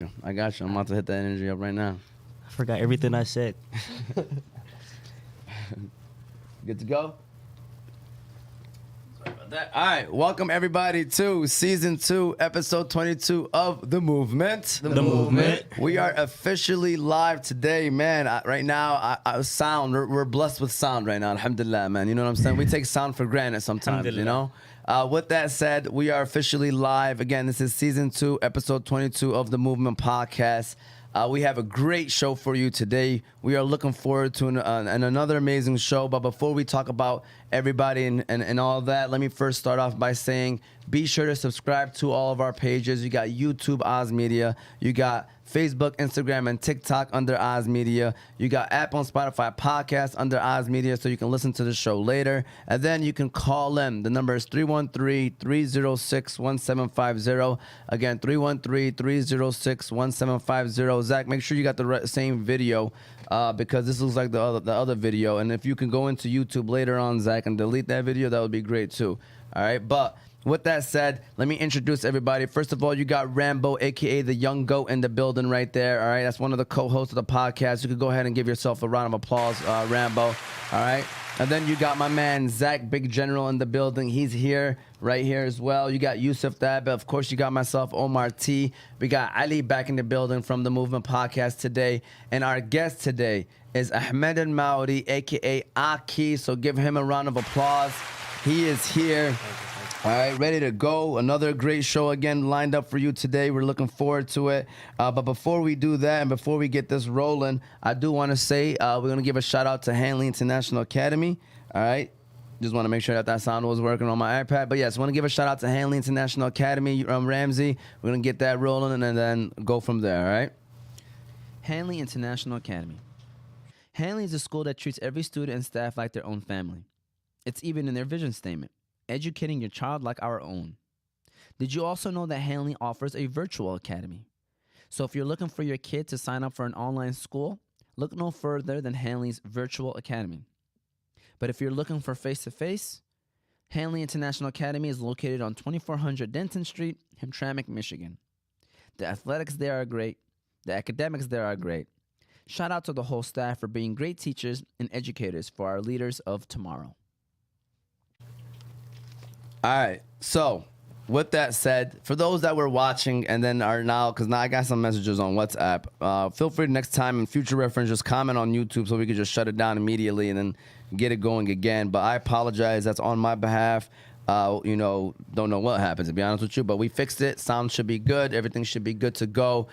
you. I'm about to hit that energy up right now. I forgot everything I said. Good to go? Sorry about that. All right, welcome everybody to Season 2, Episode 22 of The Movement. The Movement. We are officially live today, man. Right now, sound, we're blessed with sound right now, alhamdulillah, man. You know what I'm saying? We take sound for granted sometimes, you know? With that said, we are officially live. Again, this is Season 2, Episode 22 of The Movement Podcast. We have a great show for you today. We are looking forward to another amazing show. But before we talk about everybody and all that, let me first start off by saying be sure to subscribe to all of our pages. You got YouTube, Oz Media. You got Facebook, Instagram, and TikTok under Oz Media. You got Apple and Spotify podcasts under Oz Media, so you can listen to the show later. And then you can call them. The number is 313-306-1750. Again, 313-306-1750. Zach, make sure you got the same video because this looks like the other video. And if you can go into YouTube later on, Zach, and delete that video, that would be great too. All right, but with that said, let me introduce everybody. First of all, you got Rambo, a.k.a. the Young Goat, in the building right there. All right, that's one of the co-hosts of the podcast. You could go ahead and give yourself a round of applause, Rambo. All right, and then you got my man, Zach, Big General, in the building. He's here, right here as well. You got Yusuf Thab. Of course, you got myself, Omar T. We got Ali back in the building from the Movement Podcast today. And our guest today is Ahmed Almawri, a.k.a. Ockyyyy. So give him a round of applause. He is here. All right, ready to go. Another great show again lined up for you today. We're looking forward to it. But before we do that and before we get this rolling, I do want to say we're going to give a shout out to Hanley International Academy. All right. Just want to make sure that sound was working on my iPad. But yes, want to give a shout out to Hanley International Academy. Ramsey, we're going to get that rolling and then go from there. All right. Hanley International Academy. Hanley is a school that treats every student and staff like their own family. It's even in their vision statement. Educating your child like our own. Did you also know that Hanley offers a virtual academy? So if you're looking for your kid to sign up for an online school, look no further than Hanley's Virtual Academy. But if you're looking for face-to-face, Hanley International Academy is located on 2400 Denton Street, Hamtramck, Michigan. The athletics there are great. The academics there are great. Shout out to the whole staff for being great teachers and educators for our leaders of tomorrow. All right, so with that said, for those that were watching and then are now, because now I got some messages on WhatsApp, feel free next time in future reference, just comment on YouTube so we could just shut it down immediately and then get it going again. But I apologize, that's on my behalf. Don't know what happened, to be honest with you, but we fixed it. Sound should be good. Everything should be good to go.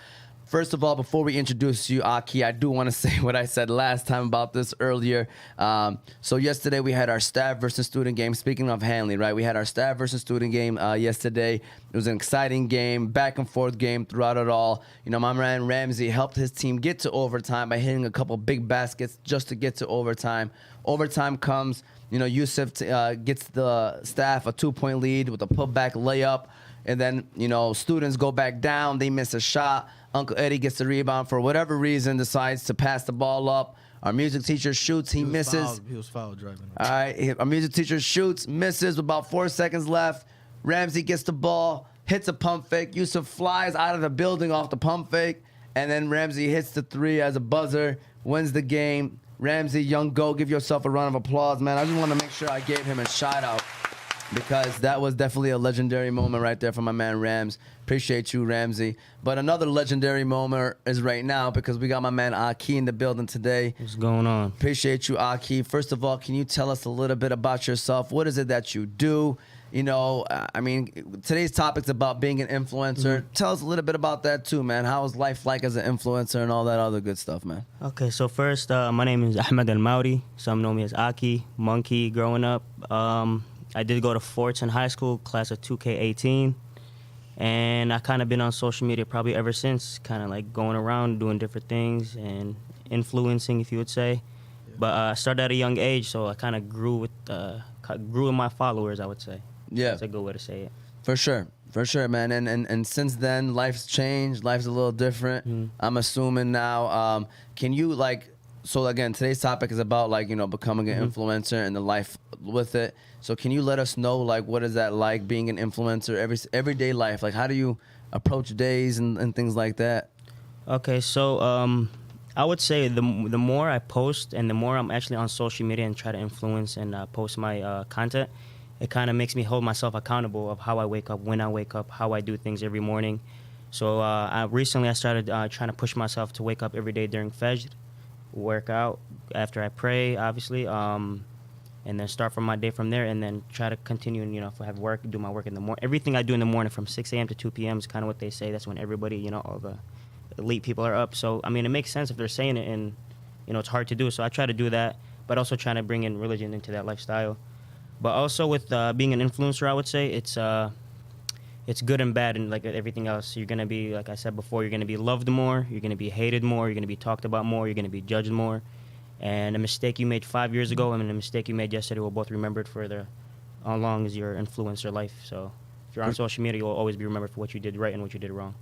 First of all, before we introduce you, Ockyyyy, I do want to say what I said last time about this earlier. So yesterday we had our staff versus student game. Speaking of Hanley, right? We had our staff versus student game yesterday. It was an exciting game, back and forth game throughout it all. You know, my man Ramsey helped his team get to overtime by hitting a couple big baskets just to get to overtime. Overtime comes, Yusuf gets the staff a 2-point lead with a putback layup. And then, students go back down. They miss a shot. Uncle Eddie gets the rebound for whatever reason, decides to pass the ball up. Our music teacher shoots. He misses. He was foul driving. All right. Our music teacher shoots, misses with about 4 seconds left. Ramsey gets the ball, hits a pump fake. Yusuf flies out of the building off the pump fake. And then Ramsey hits the three as a buzzer, wins the game. Ramsey, Young Goat, give yourself a round of applause, man. I just want to make sure I gave him a shout out, because that was definitely a legendary moment right there from my man Rams. Appreciate you, Ramsey. But another legendary moment is right now because we got my man Ockyyyy in the building today. What's going on? Appreciate you, Ockyyyy. First of all, can you tell us a little bit about yourself? What is it that you do? Today's topic's about being an influencer. Mm-hmm. Tell us a little bit about that too, man. How is life like as an influencer and all that other good stuff, man? Okay, so first, my name is Ahmed Almawri. Some know me as Ockyyyy, Monkey, growing up. I did go to Fortson High School, class of 2K18, and I kind of been on social media probably ever since, kind of like going around doing different things and influencing, if you would say. Yeah. But I started at a young age, so I kind of grew in my followers, I would say. Yeah, that's a good way to say it. For sure, man. And since then, life's changed. Life's a little different. Mm-hmm. I'm assuming now. Can you So again, today's topic is about becoming an influencer and the life with it. So can you let us know what is that like being an influencer, everyday life? How do you approach days and things like that? Okay, so I would say the more I post and the more I'm actually on social media and try to influence and post my content, it kind of makes me hold myself accountable of how I wake up, when I wake up, how I do things every morning. So recently I started trying to push myself to wake up every day during Fajr, work out after I pray, obviously, and then start from my day from there, and then try to continue and, if I have work, do my work in the morning. Everything I do in the morning from 6 a.m. to 2 p.m. is kind of what they say. That's when everybody, all the elite people are up. So, I mean, it makes sense if they're saying it, and, it's hard to do. So I try to do that, but also trying to bring in religion into that lifestyle. But also with being an influencer, I would say it's good and bad, and like everything else. You're going to be, like I said before, you're going to be loved more, you're going to be hated more, you're going to be talked about more, you're going to be judged more. And a mistake you made 5 years ago and a mistake you made yesterday will both be remembered for how long as your influencer life. So if you're on social media, you'll always be remembered for what you did right and what you did wrong.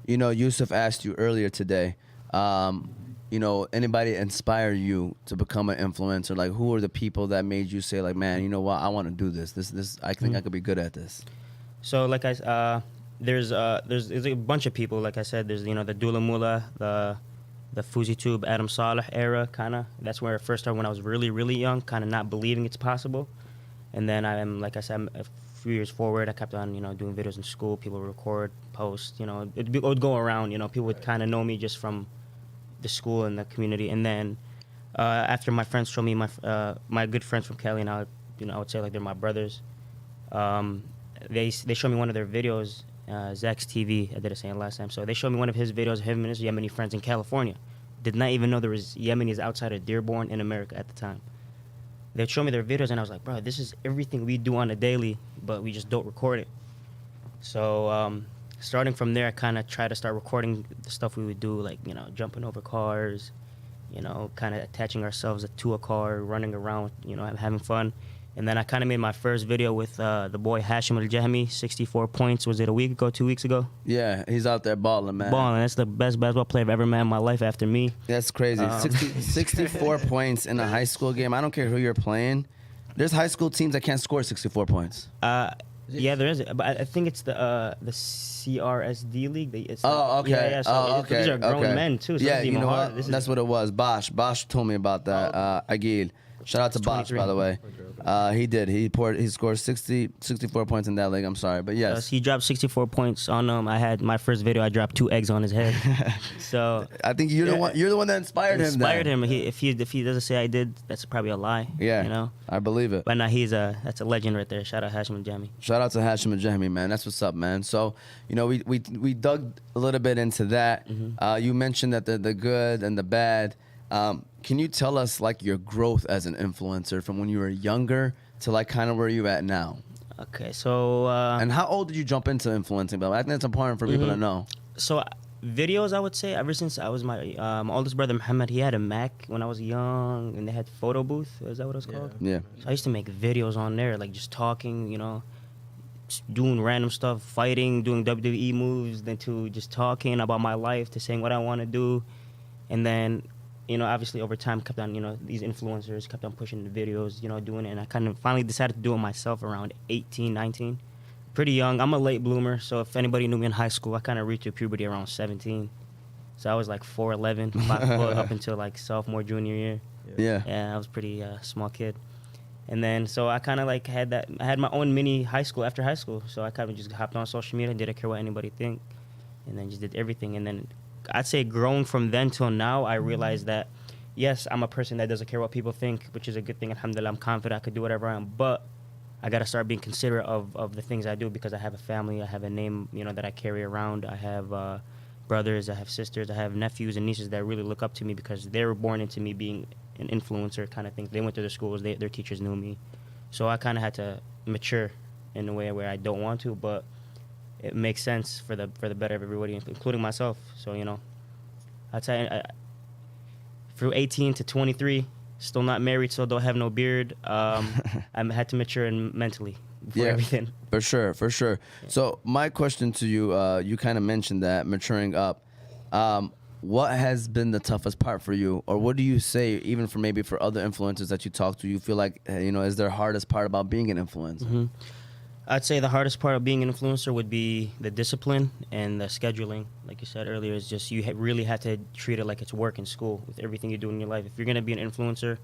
Yusuf asked you earlier today, anybody inspire you to become an influencer? Like, who are the people that made you say, like, man, you know what, I want to do this. This I think I could be good at this. So, like there's a bunch of people. Like I said, there's the Dula Mula, the Fuzi Tube, Adam Saleh era, kind of. That's where it first started when I was really, really young, kind of not believing it's possible. And then like I said, a few years forward, I kept on, doing videos in school. People would record, post, it would go around, people would kind of know me just from the school and the community. And then after my friends showed me, my good friends from Cali, and I would say like they're my brothers, they showed me one of their videos, Zach's TV. I did say it last time. So they showed me one of his videos, him and his Yemeni friends in California. Did not even know there was Yemenis outside of Dearborn in America at the time. They'd show me their videos, and I was like, bro, this is everything we do on a daily, but we just don't record it. So starting from there, I kind of try to start recording the stuff we would do, like, jumping over cars, kind of attaching ourselves to a car, running around, having fun. And then I kind of made my first video with the boy Hashim Al-Jahmi, 64 points. Was it a week ago, 2 weeks ago? Yeah, he's out there balling, man. Balling. That's the best basketball player I've ever met in my life after me. That's crazy. 64 points in a high school game. I don't care who you're playing. There's high school teams that can't score 64 points. Yeah, there is. But I think it's the CRSD league. Okay. Yeah, so okay. These are grown men, too. So yeah, it's you know hard. what? That's what it was. Bosch told me about that. Ockyyyy. Shout out to Bosch, by the way. He did. He scored 64 points in that league. I'm sorry, but yes. He dropped 64 points on him. I had my first video. I dropped 2 eggs on his head. So I think you're the one. You're the one that inspired him. Inspired him. If he doesn't say I did, that's probably a lie. Yeah. I believe it. But now that's a legend right there. Shout out Hashim Al-Jahmi. Shout out to Hashim Al-Jahmi, man. That's what's up, man. So we dug a little bit into that. Mm-hmm. You mentioned that the good and the bad. Can you tell us like your growth as an influencer from when you were younger to like kind of where you at now? Okay, so and how old did you jump into influencing? But I think that's important for people to know. So videos, I would say, ever since I was my oldest brother Muhammad, he had a Mac when I was young, and they had photo booth. Is that what it was called? Yeah. So I used to make videos on there, like just talking, just doing random stuff, fighting, doing WWE moves, then to just talking about my life, to saying what I want to do, and then. Obviously over time kept on, these influencers kept on pushing the videos, doing it. And I kind of finally decided to do it myself around 18, 19. Pretty young. I'm a late bloomer. So if anybody knew me in high school, I kind of reached puberty around 17. So I was like 4'11", 5'4", up until like sophomore, junior year. Yeah. Yeah, I was pretty small kid. And then, so I kind of like I had my own mini high school after high school. So I kind of just hopped on social media, didn't care what anybody think. And then just did everything. And then I'd say growing from then till now, I realized that, yes, I'm a person that doesn't care what people think, which is a good thing. Alhamdulillah, I'm confident I could do whatever I am. But I got to start being considerate of the things I do because I have a family. I have a name, that I carry around. I have brothers. I have sisters. I have nephews and nieces that really look up to me because they were born into me being an influencer kind of thing. They went to their schools. Their teachers knew me. So I kind of had to mature in a way where I don't want to, but it makes sense for the better of everybody, including myself. So, I'd say through 18 to 23, still not married, still don't have no beard. I had to mature mentally for everything. For sure. Yeah. So my question to you, you kind of mentioned that maturing up. What has been the toughest part for you? Or what do you say, even for other influencers that you talk to, you feel like, is their hardest part about being an influencer? Mm-hmm. I'd say the hardest part of being an influencer would be the discipline and the scheduling. Like you said earlier, is just you really have to treat it like it's work in school with everything you do in your life. If you're gonna be an influencer,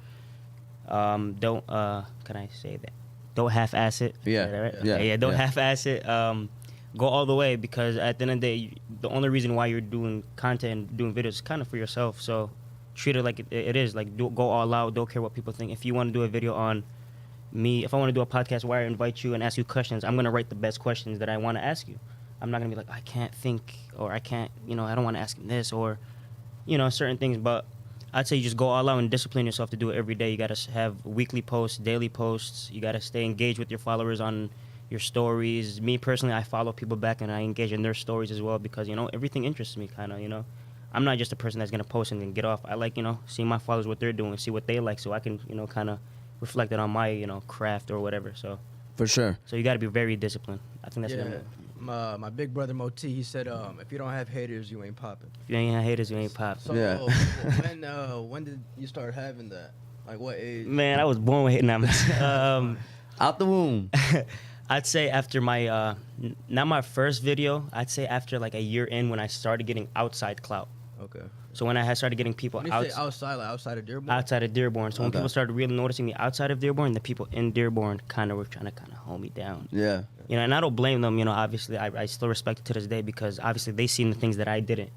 don't can I say that? Don't half-ass it. Yeah. Is that right? Yeah. Okay, yeah. Don't Yeah. half-ass it. Go all the way, because at the end of the day, the only reason why you're doing content and doing videos is kind of for yourself. So treat it like it is. Like go all out. Don't care what people think. If you want to do a video on me, if I want to do a podcast where I invite you and ask you questions, I'm gonna write the best questions that I want to ask you. I'm not gonna be like, I can't think, or I can't, I don't want to ask him this, or certain things. But I'd say you just go all out and discipline yourself to do it every day. You gotta have weekly posts, daily posts. You gotta stay engaged with your followers on your stories. Me personally, I follow people back and I engage in their stories as well, because everything interests me kind of. I'm not just a person that's gonna post and then get off. I like seeing my followers, what they're doing, see what they like, so I can kind of reflect it on my craft or whatever. So For sure. you got to be very disciplined. I think that's Yeah. what My big brother Moti, he said, if you don't have haters, you ain't popping. if you ain't got haters, you ain't pop. So Yeah. when did you start having that? Like what age? Man, I was born with hating. Out the womb. I'd say after my not my first video, I'd say after like a year in, when I started getting outside clout. Okay. So when I had started getting people When you say outside, like outside of Dearborn? outside of Dearborn. So when Okay. people started really noticing me outside of Dearborn, the people in Dearborn kind of were trying to hold me down. Yeah. And I don't blame them. Obviously, I still respect it to this day, because obviously they seen the things that I didn't.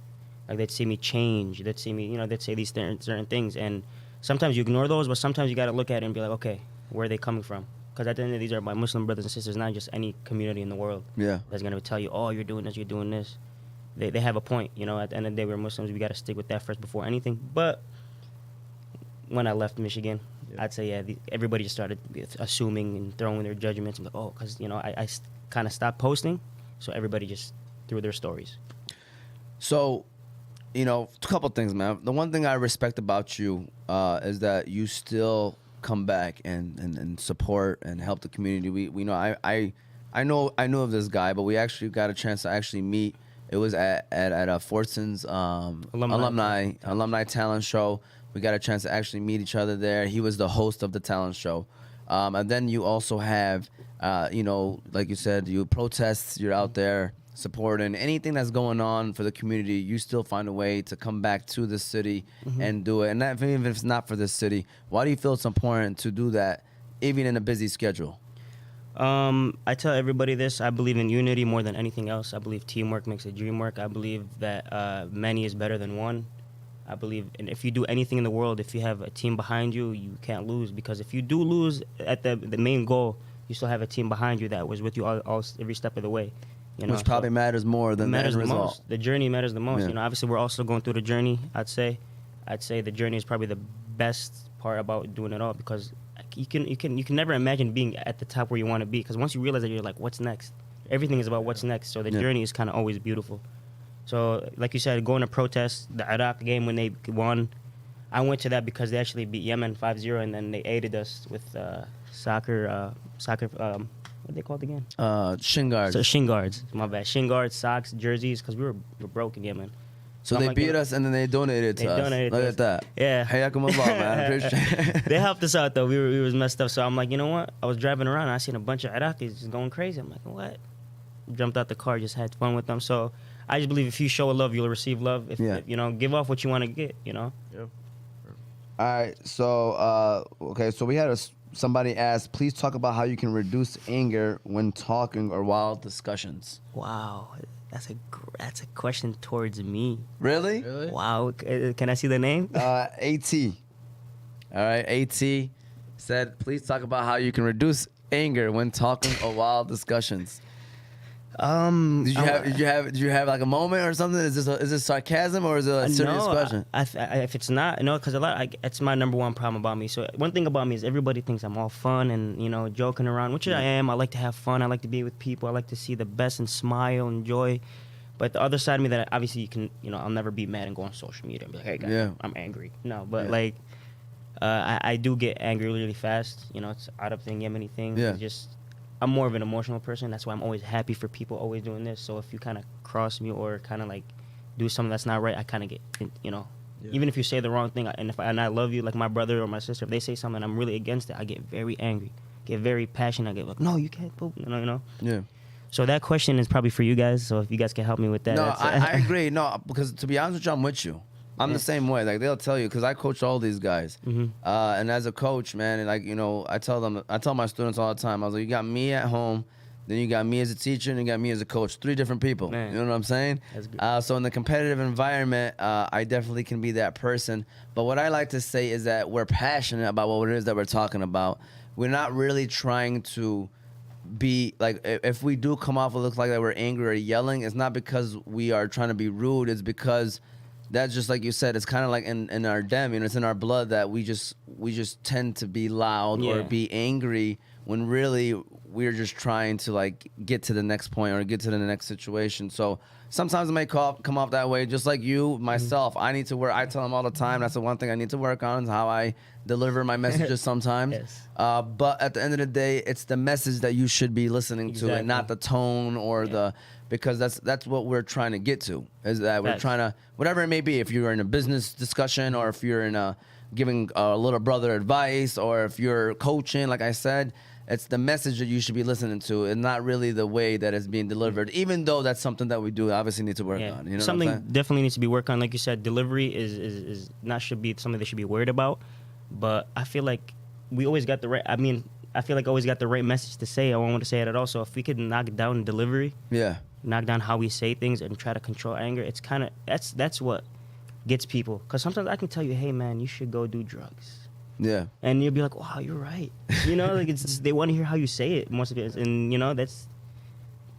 Like they'd see me change. They'd see me, they'd say these certain things. And sometimes you ignore those, but sometimes you got to look at it and be like, okay, where are they coming from? Because at the end of the day, these are my Muslim brothers and sisters, not just any community in the world Yeah. that's going to tell you, oh, you're doing this, you're doing this. They have a point. At the end of the day, we're Muslims. We got to stick with that first before anything. But when I left Michigan, Yeah. I'd say, everybody just started assuming and throwing their judgments. I'm like, oh, because, I kind of stopped posting. So everybody just threw their stories. So, a couple things, man. The one thing I respect about you is that you still come back and support and help the community. We know I knew of this guy, but we actually got a chance to actually meet. It was at Fortson's alumni talent show. We got a chance to actually meet each other there. He was the host of the talent show. And then you also have, like you said, you protests, you're out there supporting anything that's going on for the community. You still find a way to come back to the city and do it. And that, even if it's not for this city, why do you feel it's important to do that, even in a busy schedule? I tell everybody this. I believe in unity more than anything else. I believe teamwork makes the dream work. I believe that many is better than one. I believe, and if you do anything in the world, if you have a team behind you, you can't lose. Because if you do lose at the main goal, you still have a team behind you that was with you all every step of the way. Which probably matters more than the end result. Most. The journey matters the most. Yeah. Obviously we're also going through the journey. I'd say the journey is probably the best part about doing it all, because you can never imagine being at the top where you want to be, because once you realize that, you're like, what's next? Everything is about what's next. So the journey is kind of always beautiful. So like you said, going to protest the Iraq game when they won, I went to that because they actually beat Yemen 5-0, and then they aided us with soccer. What are they called again? Shin guards. So shin guards. My bad. Shin guards, socks, jerseys, because we were broke in Yemen. So I'm they like, beat us and then they donated to They us. donated Look to at us. that. Yeah. Hayakum Allah, man. I appreciate it. They helped us out though. We was messed up. So I'm like, you know what? I was driving around and I seen a bunch of Iraqis just going crazy. I'm like, what? Jumped out the car, just had fun with them. So I just believe if you show love, you'll receive love. If give off what you want to get. Yeah. All right. So, so we had somebody ask, please talk about how you can reduce anger when talking or while discussions. Wow. That's a question towards me. Really? Really? Wow. Can I see the name? AT. All right. AT said, please talk about how you can reduce anger when talking or while discussions. Did you have like a moment or something? Is this sarcasm or is it a serious question? If it's not, because it's my number one problem about me. So one thing about me is everybody thinks I'm all fun and joking around, which I am. I like to have fun. I like to be with people. I like to see the best and smile and joy. But the other side of me that obviously you can, I'll never be mad and go on social media and be like, hey guys, I'm angry. No, but I do get angry really fast. It's Arab thing, Yemeni thing. Yeah. It's just, I'm more of an emotional person. That's why I'm always happy for people always doing this. So if you kind of cross me or kind of like do something that's not right, I kind of get, even if you say the wrong thing, and I love you, like my brother or my sister, if they say something I'm really against it, I get very angry. get very passionate. I get like, no, you can't poop, you know. Yeah. So that question is probably for you guys. So if you guys can help me with that. No, that's I agree. No, because to be honest with you, I'm with you. I'm Yeah. the same way. Like they'll tell you, because I coach all these guys, and as a coach, man, and like I tell my students all the time. I was like, you got me at home, then you got me as a teacher, and you got me as a coach. 3 different people. Man. You know what I'm saying? That's good. So in the competitive environment, I definitely can be that person. But what I like to say is that we're passionate about what it is that we're talking about. We're not really trying to be like, if we do come off and look like that we're angry or yelling, it's not because we are trying to be rude. It's because that's just like you said, it's kind of like in our dem, it's in our blood that we just tend to be loud or Yeah. be angry when really we're just trying to like get to the next point or get to the next situation. So sometimes it may come off that way, just like you, myself. I need to work. I tell them all the time, that's the one thing I need to work on, is how I deliver my messages sometimes. Yes. But at the end of the day, it's the message that you should be listening to, and not Exactly. the tone or because that's what we're trying to get to, is that we're Facts. trying to, whatever it may be, if you're in a business discussion or if you're in a giving a little brother advice or if you're coaching, like I said, it's the message that you should be listening to and not really the way that it's being delivered, even though that's something that we do obviously need to work on. You know something what I'm saying? definitely needs to be worked on. Like you said, delivery is not should be something they should be worried about. But I feel like we always got the right. I mean, I feel like I always got the right message to say. I don't want to say it at all. So if we could knock down delivery, Yeah. knock down how we say things, and try to control anger, it's kind of that's what gets people. Because sometimes I can tell you, hey man, you should go do drugs. Yeah. And you'll be like, wow, you're right. You know, like it's just, they want to hear how you say it most of it. And, that's,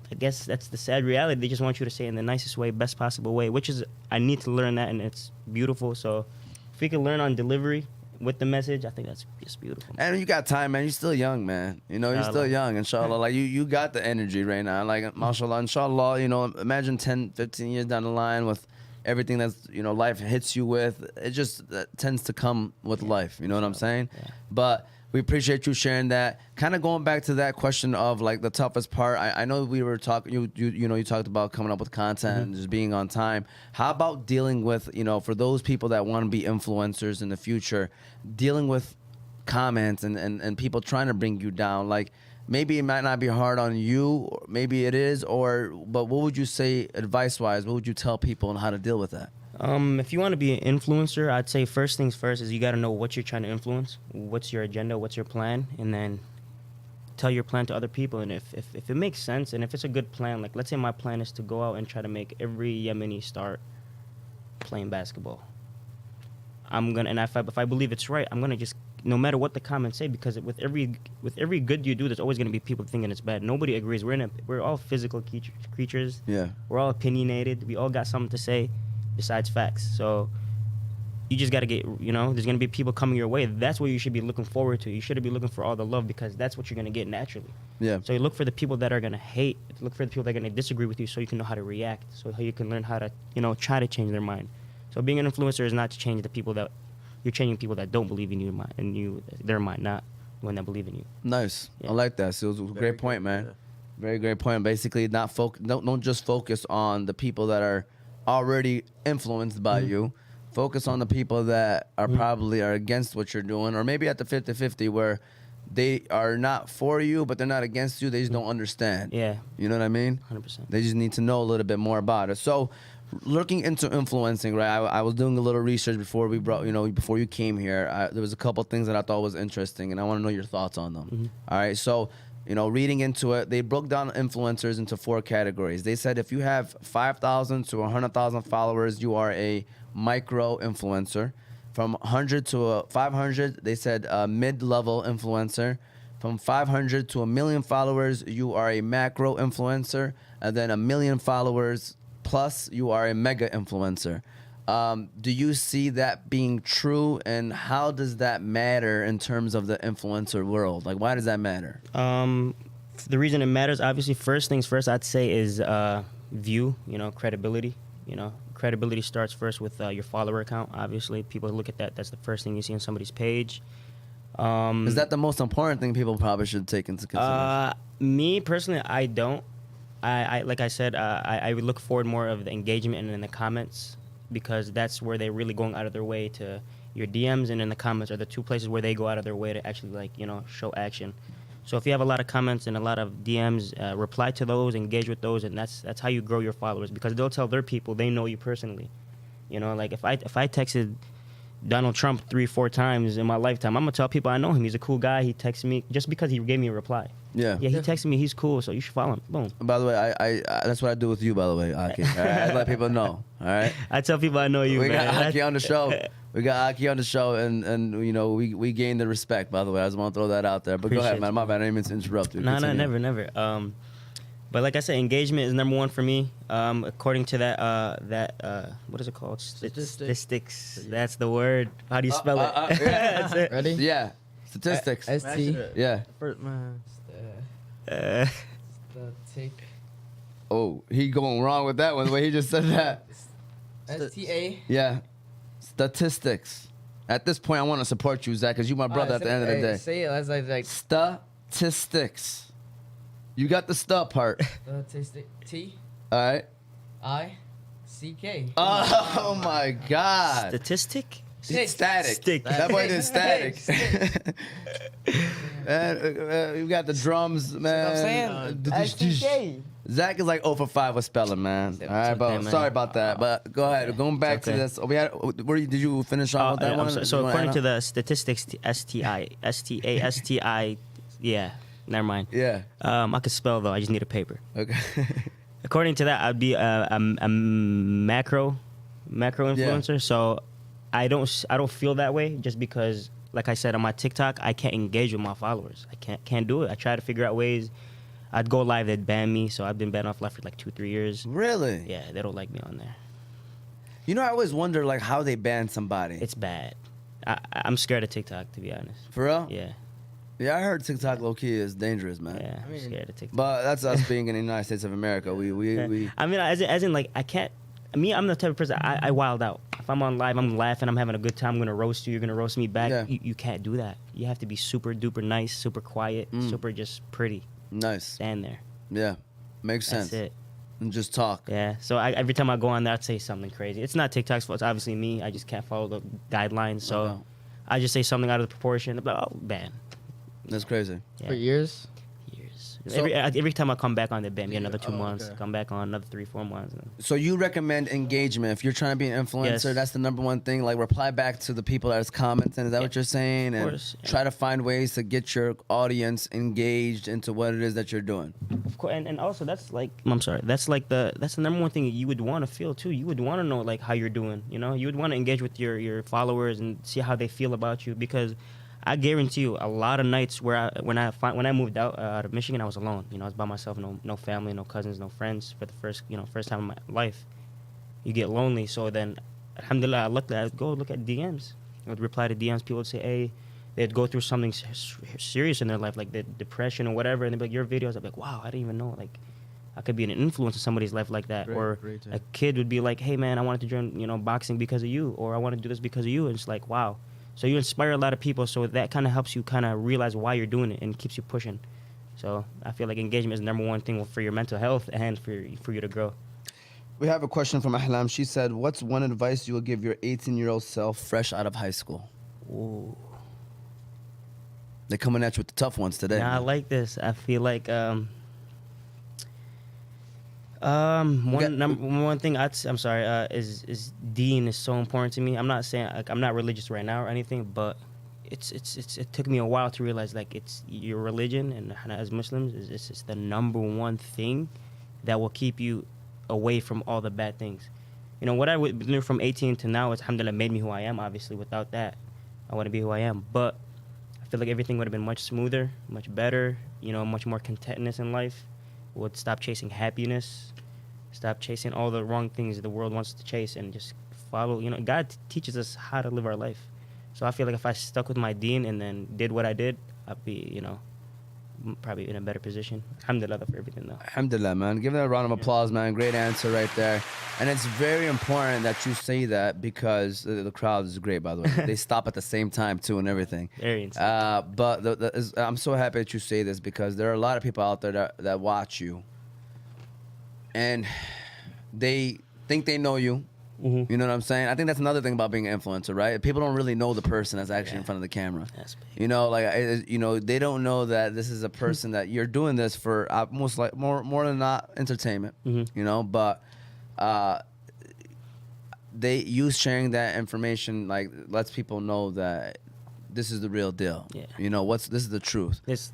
I guess that's the sad reality. They just want you to say it in the nicest way, best possible way, which is, I need to learn that, and it's beautiful. So if we can learn on delivery with the message, I think that's just beautiful. And you got time, man. You're still young, man. You're still young, inshallah. Like, you got the energy right now. Like, mashallah, inshallah, imagine 10, 15 years down the line with everything that's, life hits you with. It just tends to come with life. You know what I'm saying? Yeah. But we appreciate you sharing that. Kind of going back to that question of, like, the toughest part. I know we were talking, you talked about coming up with content and just being on time. How about dealing with, for those people that want to be influencers in the future, dealing with comments and people trying to bring you down? Like, maybe it might not be hard on you, or maybe it is, but what would you say advice-wise? What would you tell people on how to deal with that? If you want to be an influencer, I'd say first things first is you got to know what you're trying to influence, what's your agenda, what's your plan, and then tell your plan to other people. And if it makes sense and if it's a good plan, like let's say my plan is to go out and try to make every Yemeni start playing basketball. If I believe it's right, I'm gonna just, no matter what the comments say, because with every good you do, there's always gonna be people thinking it's bad. Nobody agrees. We're all physical creatures. Yeah. We're all opinionated. We all got something to say besides facts. So you just gotta get, there's gonna be people coming your way. That's what you should be looking forward to. You shouldn't be looking for all the love, because that's what you're gonna get naturally. Yeah. So you look for the people that are gonna hate. Look for the people that are gonna disagree with you, so you can know how to react. So how you can learn how to, try to change their mind. So being an influencer is not to change the people that you're changing, people that don't believe in you, their mind, not the one that believe in you. Nice. Yeah. I like that. So it was a great point, man. Yeah. Very great point. Basically, don't just focus on the people that are already influenced by you. Focus on the people that are probably are against what you're doing, or maybe at the 50-50 where they are not for you, but they're not against you. They just don't understand. Yeah. You know what I mean? 100%. They just need to know a little bit more about it. So, looking into influencing, right? I was doing a little research before we before you came here. There was a couple things that I thought was interesting, and I want to know your thoughts on them. All right, so reading into it, they broke down influencers into 4 categories. They said if you have 5,000 to 100,000 followers, you are a micro influencer. From 100 to 500, they said a mid-level influencer. From 500 to 1 million followers, you are a macro influencer, and then 1 million followers plus, you are a mega influencer. Do you see that being true, and how does that matter in terms of the influencer world? Like, why does that matter? The reason it matters, obviously, first things first, I'd say is view, credibility. Credibility starts first with your follower count. Obviously, people look at that. That's the first thing you see on somebody's page. Is that the most important thing people probably should take into consideration? Me personally, I don't. I like I said, I would look forward more of the engagement and in the comments, because that's where they're really going out of their way to, your DMs and in the comments are the 2 places where they go out of their way to actually show action. So if you have a lot of comments and a lot of DMs, reply to those, engage with those, and that's how you grow your followers, because they'll tell their people they know you personally. You know, like if I texted Donald Trump 3-4 times in my lifetime, I'm gonna tell people I know him. He's a cool guy. He texted me just because he gave me a reply. Yeah. Yeah, he texted me. He's cool, so you should follow him. Boom. By the way, I that's what I do with you. By the way, Aki. All right? I let people know. All right. I tell people I know you. We got man. Aki on the show. We got Aki on the show, and you know we gained the respect. By the way, I just want to throw that out there. But go ahead, Appreciate man. My bad. I didn't mean to interrupt you. No, Continue. never. But like I said, engagement is number one for me. According to that what is it called? Statistics. That's the word. How do you spell it? Yeah. That's it. Ready? Yeah. Statistics. ST. Yeah. First, man. Static. Oh, he going wrong with that one. The way he just said that. STA. Yeah. Statistics. At this point, I want to support you, Zach, because you my brother at the end of the day. Say it as like Statistics. You got the stu part. statistic. T All right. I C K. Oh my God. Statistic? It's static. Stick. That boy did static. And you got the drums, man. Zach is like 0 for 5 with spelling, man. All right, but okay, man. sorry about that. But go ahead. Going back It's okay. to this. We had. Did you finish off with that one? So according to the statistics, STI, yeah, never mind. Yeah. I could spell though. I just need a paper. Okay. According to that, I'd be a macro influencer. So I don't feel that way just because, like I said on my TikTok, I can't engage with my followers. I can't do it. I try to figure out ways. I'd go live, they'd ban me. So I've been banned off live for like 2-3 years. Really? Yeah, they don't like me on there. You know, I always wonder like how they ban somebody. It's bad. I'm scared of TikTok, to be honest. For real? Yeah, Yeah, I heard TikTok low key is dangerous, man. yeah, I'm scared of TikTok. But that's us being in the United States of America. We I mean, as in, like, I can't. Me, I'm the type of person. I wild out. If I'm on live, I'm laughing, I'm having a good time. I'm gonna roast you. You're gonna roast me back. Yeah. You can't do that. You have to be super duper nice, super quiet, super just pretty. nice. Stand there. Yeah, makes sense. That's it. And just talk. Yeah. So every time I go on there, I'd say something crazy. It's not TikTok's fault. It's obviously me. I just can't follow the guidelines. So Okay. I just say something out of the proportion. I'm like, oh, ban. That's crazy. Yeah. For years. Years. So- every time I come back on, they ban me another 2 months. okay. Come back on another 3-4 months. So you recommend engagement if you're trying to be an influencer. Yes. That's the number one thing. Like reply back to the people that's commenting. Is that what you're saying? And course, yeah. try to find ways to get your audience engaged into what it is that you're doing. Of course, and also that's like that's the number one thing you would want to feel too. You would want to know like how you're doing. You know, you would want to engage with your followers and see how they feel about you, because I guarantee you a lot of nights where when I moved out of Michigan, I was alone. You know, I was by myself, no family, no cousins, no friends for the first time in my life. You get lonely, so then alhamdulillah, I'd go look at DMs. I would reply to DMs. People would say, hey, they'd go through something serious in their life, like the depression or whatever, and they'd be like, your videos, I'd be like, wow, I didn't even know, like, I could be an influence in somebody's life like that. Or a kid would be like, hey, man, I wanted to join, boxing because of you, or I want to do this because of you, and it's like, wow. So you inspire a lot of people, so that kind of helps you kind of realize why you're doing it and keeps you pushing. So I feel like engagement is the number one thing for your mental health and for you to grow. We have a question from Ahlam. She said, what's one advice you would give your 18-year-old self fresh out of high school? Ooh. They're coming at you with the tough ones today. Nah, I like this. I feel like one thing I'm sorry is Deen is so important to me. I'm not saying like I'm not religious right now or anything, but it took me a while to realize like it's your religion and as Muslims it's the number one thing that will keep you away from all the bad things. You know what I would do from 18 to now is alhamdulillah made me who I am. Obviously, without that, I wouldn't be who I am. But I feel like everything would have been much smoother, much better. Much more contentness in life. Would stop chasing happiness, stop chasing all the wrong things the world wants to chase, and just follow. God teaches us how to live our life. So I feel like if I stuck with my deen and then did what I did, I'd be, probably in a better position. Alhamdulillah for everything, though. Alhamdulillah, man. Give that a round of applause, man. Great answer right there. And it's very important that you say that because the crowd is great, by the way. They stop at the same time, too, and everything. Very insane. But I'm so happy that you say this because there are a lot of people out there that watch you and they think they know you, Mhm. You know what I'm saying? I think that's another thing about being an influencer, right? People don't really know the person that's actually in Yeah. front of the camera. That's big. You know, like they don't know that this is a person that you're doing this for, most like more than not entertainment. Mhm. You know, but they use sharing that information like lets people know that this is the real deal. Yeah. You know, this is the truth. It's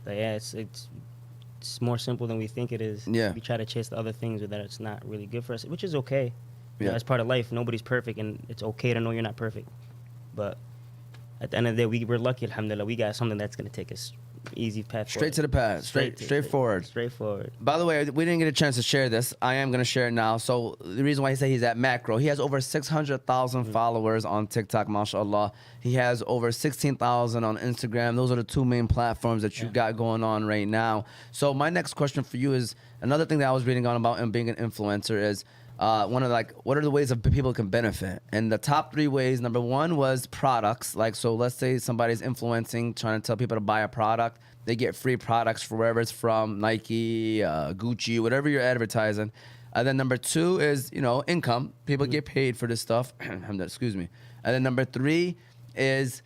more simple than we think it is. Yeah. We try to chase the other things that it's not really good for us, which is okay. You know, Yeah. as part of life, nobody's perfect, and it's okay to know you're not perfect. But at the end of the day, we're lucky, alhamdulillah. We got something that's going to take us easy path Straight to the path. Straightforward. Straightforward. By the way, we didn't get a chance to share this. I am going to share it now. So the reason why he said he's at Macro, he has over 600,000 followers on TikTok, mashallah. He has over 16,000 on Instagram. Those are the two main platforms that you got going on right now. So my next question for you is, another thing that I was reading on about him being an influencer is, what are the ways that people can benefit? And the top 3 ways, number 1 was products. Like, so let's say somebody's influencing, trying to tell people to buy a product. They get free products for wherever it's from, Nike, Gucci, whatever you're advertising. And then number 2 is, income. People get paid for this stuff. Excuse me. And then number 3 is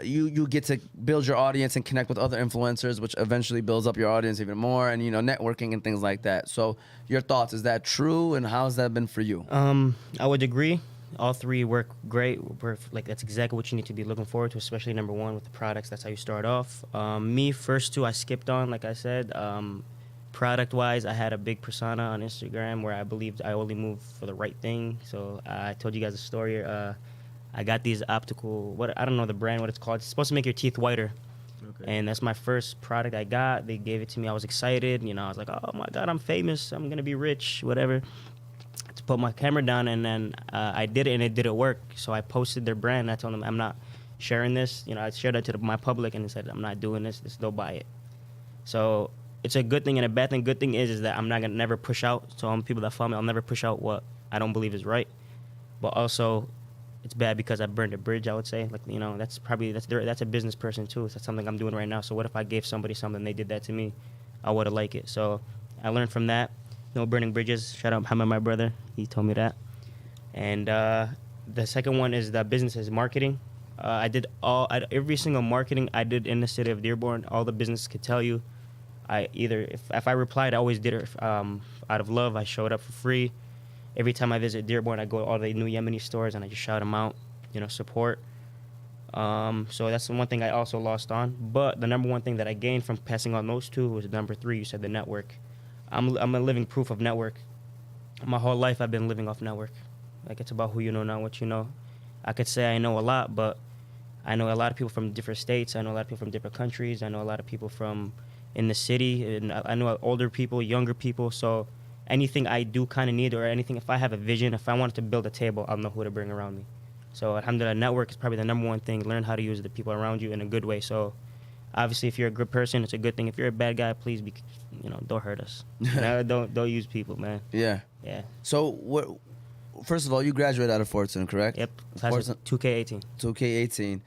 you get to build your audience and connect with other influencers, which eventually builds up your audience even more, and networking and things like that. So your thoughts, is that true, and how has that been for you? I would agree. All 3 work great. That's exactly what you need to be looking forward to, especially number 1 with the products. That's how you start off. Me, first 2, I skipped on, like I said. Product-wise, I had a big persona on Instagram where I believed I only moved for the right thing. So I told you guys a story. I got these optical, I don't know the brand, what it's called. It's supposed to make your teeth whiter. Okay. And that's my first product I got. They gave it to me. I was excited. I was like, oh my God, I'm famous. I'm going to be rich, whatever. To put my camera down, and then I did it, and it didn't work. So I posted their brand, and I told them, I'm not sharing this. I shared that to my public, and said, I'm not doing this. Don't buy it. So it's a good thing and a bad thing. Good thing is that I'm not going to never push out. So on people that follow me, I'll never push out what I don't believe is right. But also, it's bad because I burned a bridge, I would say. That's a business person too. That's something I'm doing right now. So what if I gave somebody something, they did that to me? I would have liked it. So I learned from that. No burning bridges. Shout out Ahmed, my brother. He told me that. And the second one is the business is marketing. I did every single marketing I did in the city of Dearborn. All the business could tell you. If I replied, I always did it out of love. I showed up for free. Every time I visit Dearborn, I go to all the new Yemeni stores and I just shout them out, support. So that's the one thing I also lost on. But the number 1 thing that I gained from passing on those 2 was number 3. You said the network. I'm a living proof of network. My whole life I've been living off network. Like, it's about who you know, not what you know. I could say I know a lot, but I know a lot of people from different states. I know a lot of people from different countries. I know a lot of people from in the city. And I know older people, younger people. So anything I do kind of need, or anything, if I have a vision, if I wanted to build a table, I'll know who to bring around me. So alhamdulillah, network is probably the number 1 thing. Learn how to use the people around you in a good way. So obviously, if you're a good person, it's a good thing. If you're a bad guy, please don't hurt us. Don't use people, man. Yeah. Yeah. So first of all, you graduated out of Fortson, correct? Yep. Class of 2K18. 2K18.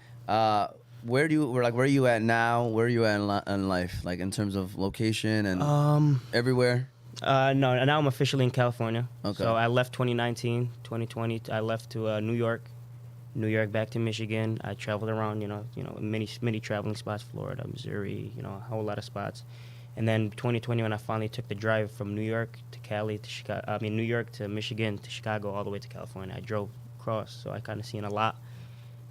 Where are you at now? Where are you at in life, like in terms of location and everywhere? No, now I'm officially in California. Okay. So I left 2019, 2020. I left to New York back to Michigan. I traveled around, many traveling spots, Florida, Missouri, a whole lot of spots. And then 2020, when I finally took the drive from New York to Cali to Chicago, New York to Michigan to Chicago, all the way to California, I drove across, so I kind of seen a lot.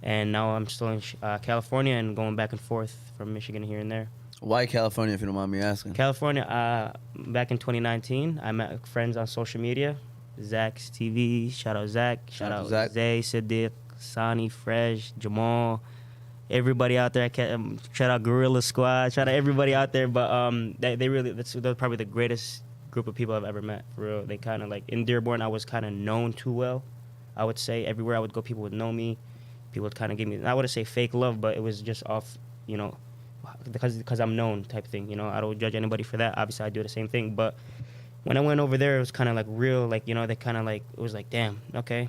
And now I'm still in California and going back and forth from Michigan here and there. Why California, if you don't mind me asking? California, back in 2019, I met friends on social media. Zach's TV, shout out Zach, shout out Zay, Siddiq, Sani, Fresh, Jamal, everybody out there. Shout out Gorilla Squad, shout out everybody out there. But they're probably the greatest group of people I've ever met, for real. They kind of in Dearborn, I was kind of known too well, I would say. Everywhere I would go, people would know me. People would kind of give me, I wouldn't say fake love, but it was just off, because I'm known type thing. I don't judge anybody for that. Obviously, I do the same thing. But when I went over there, it was kind of real. They kind of it was damn, okay,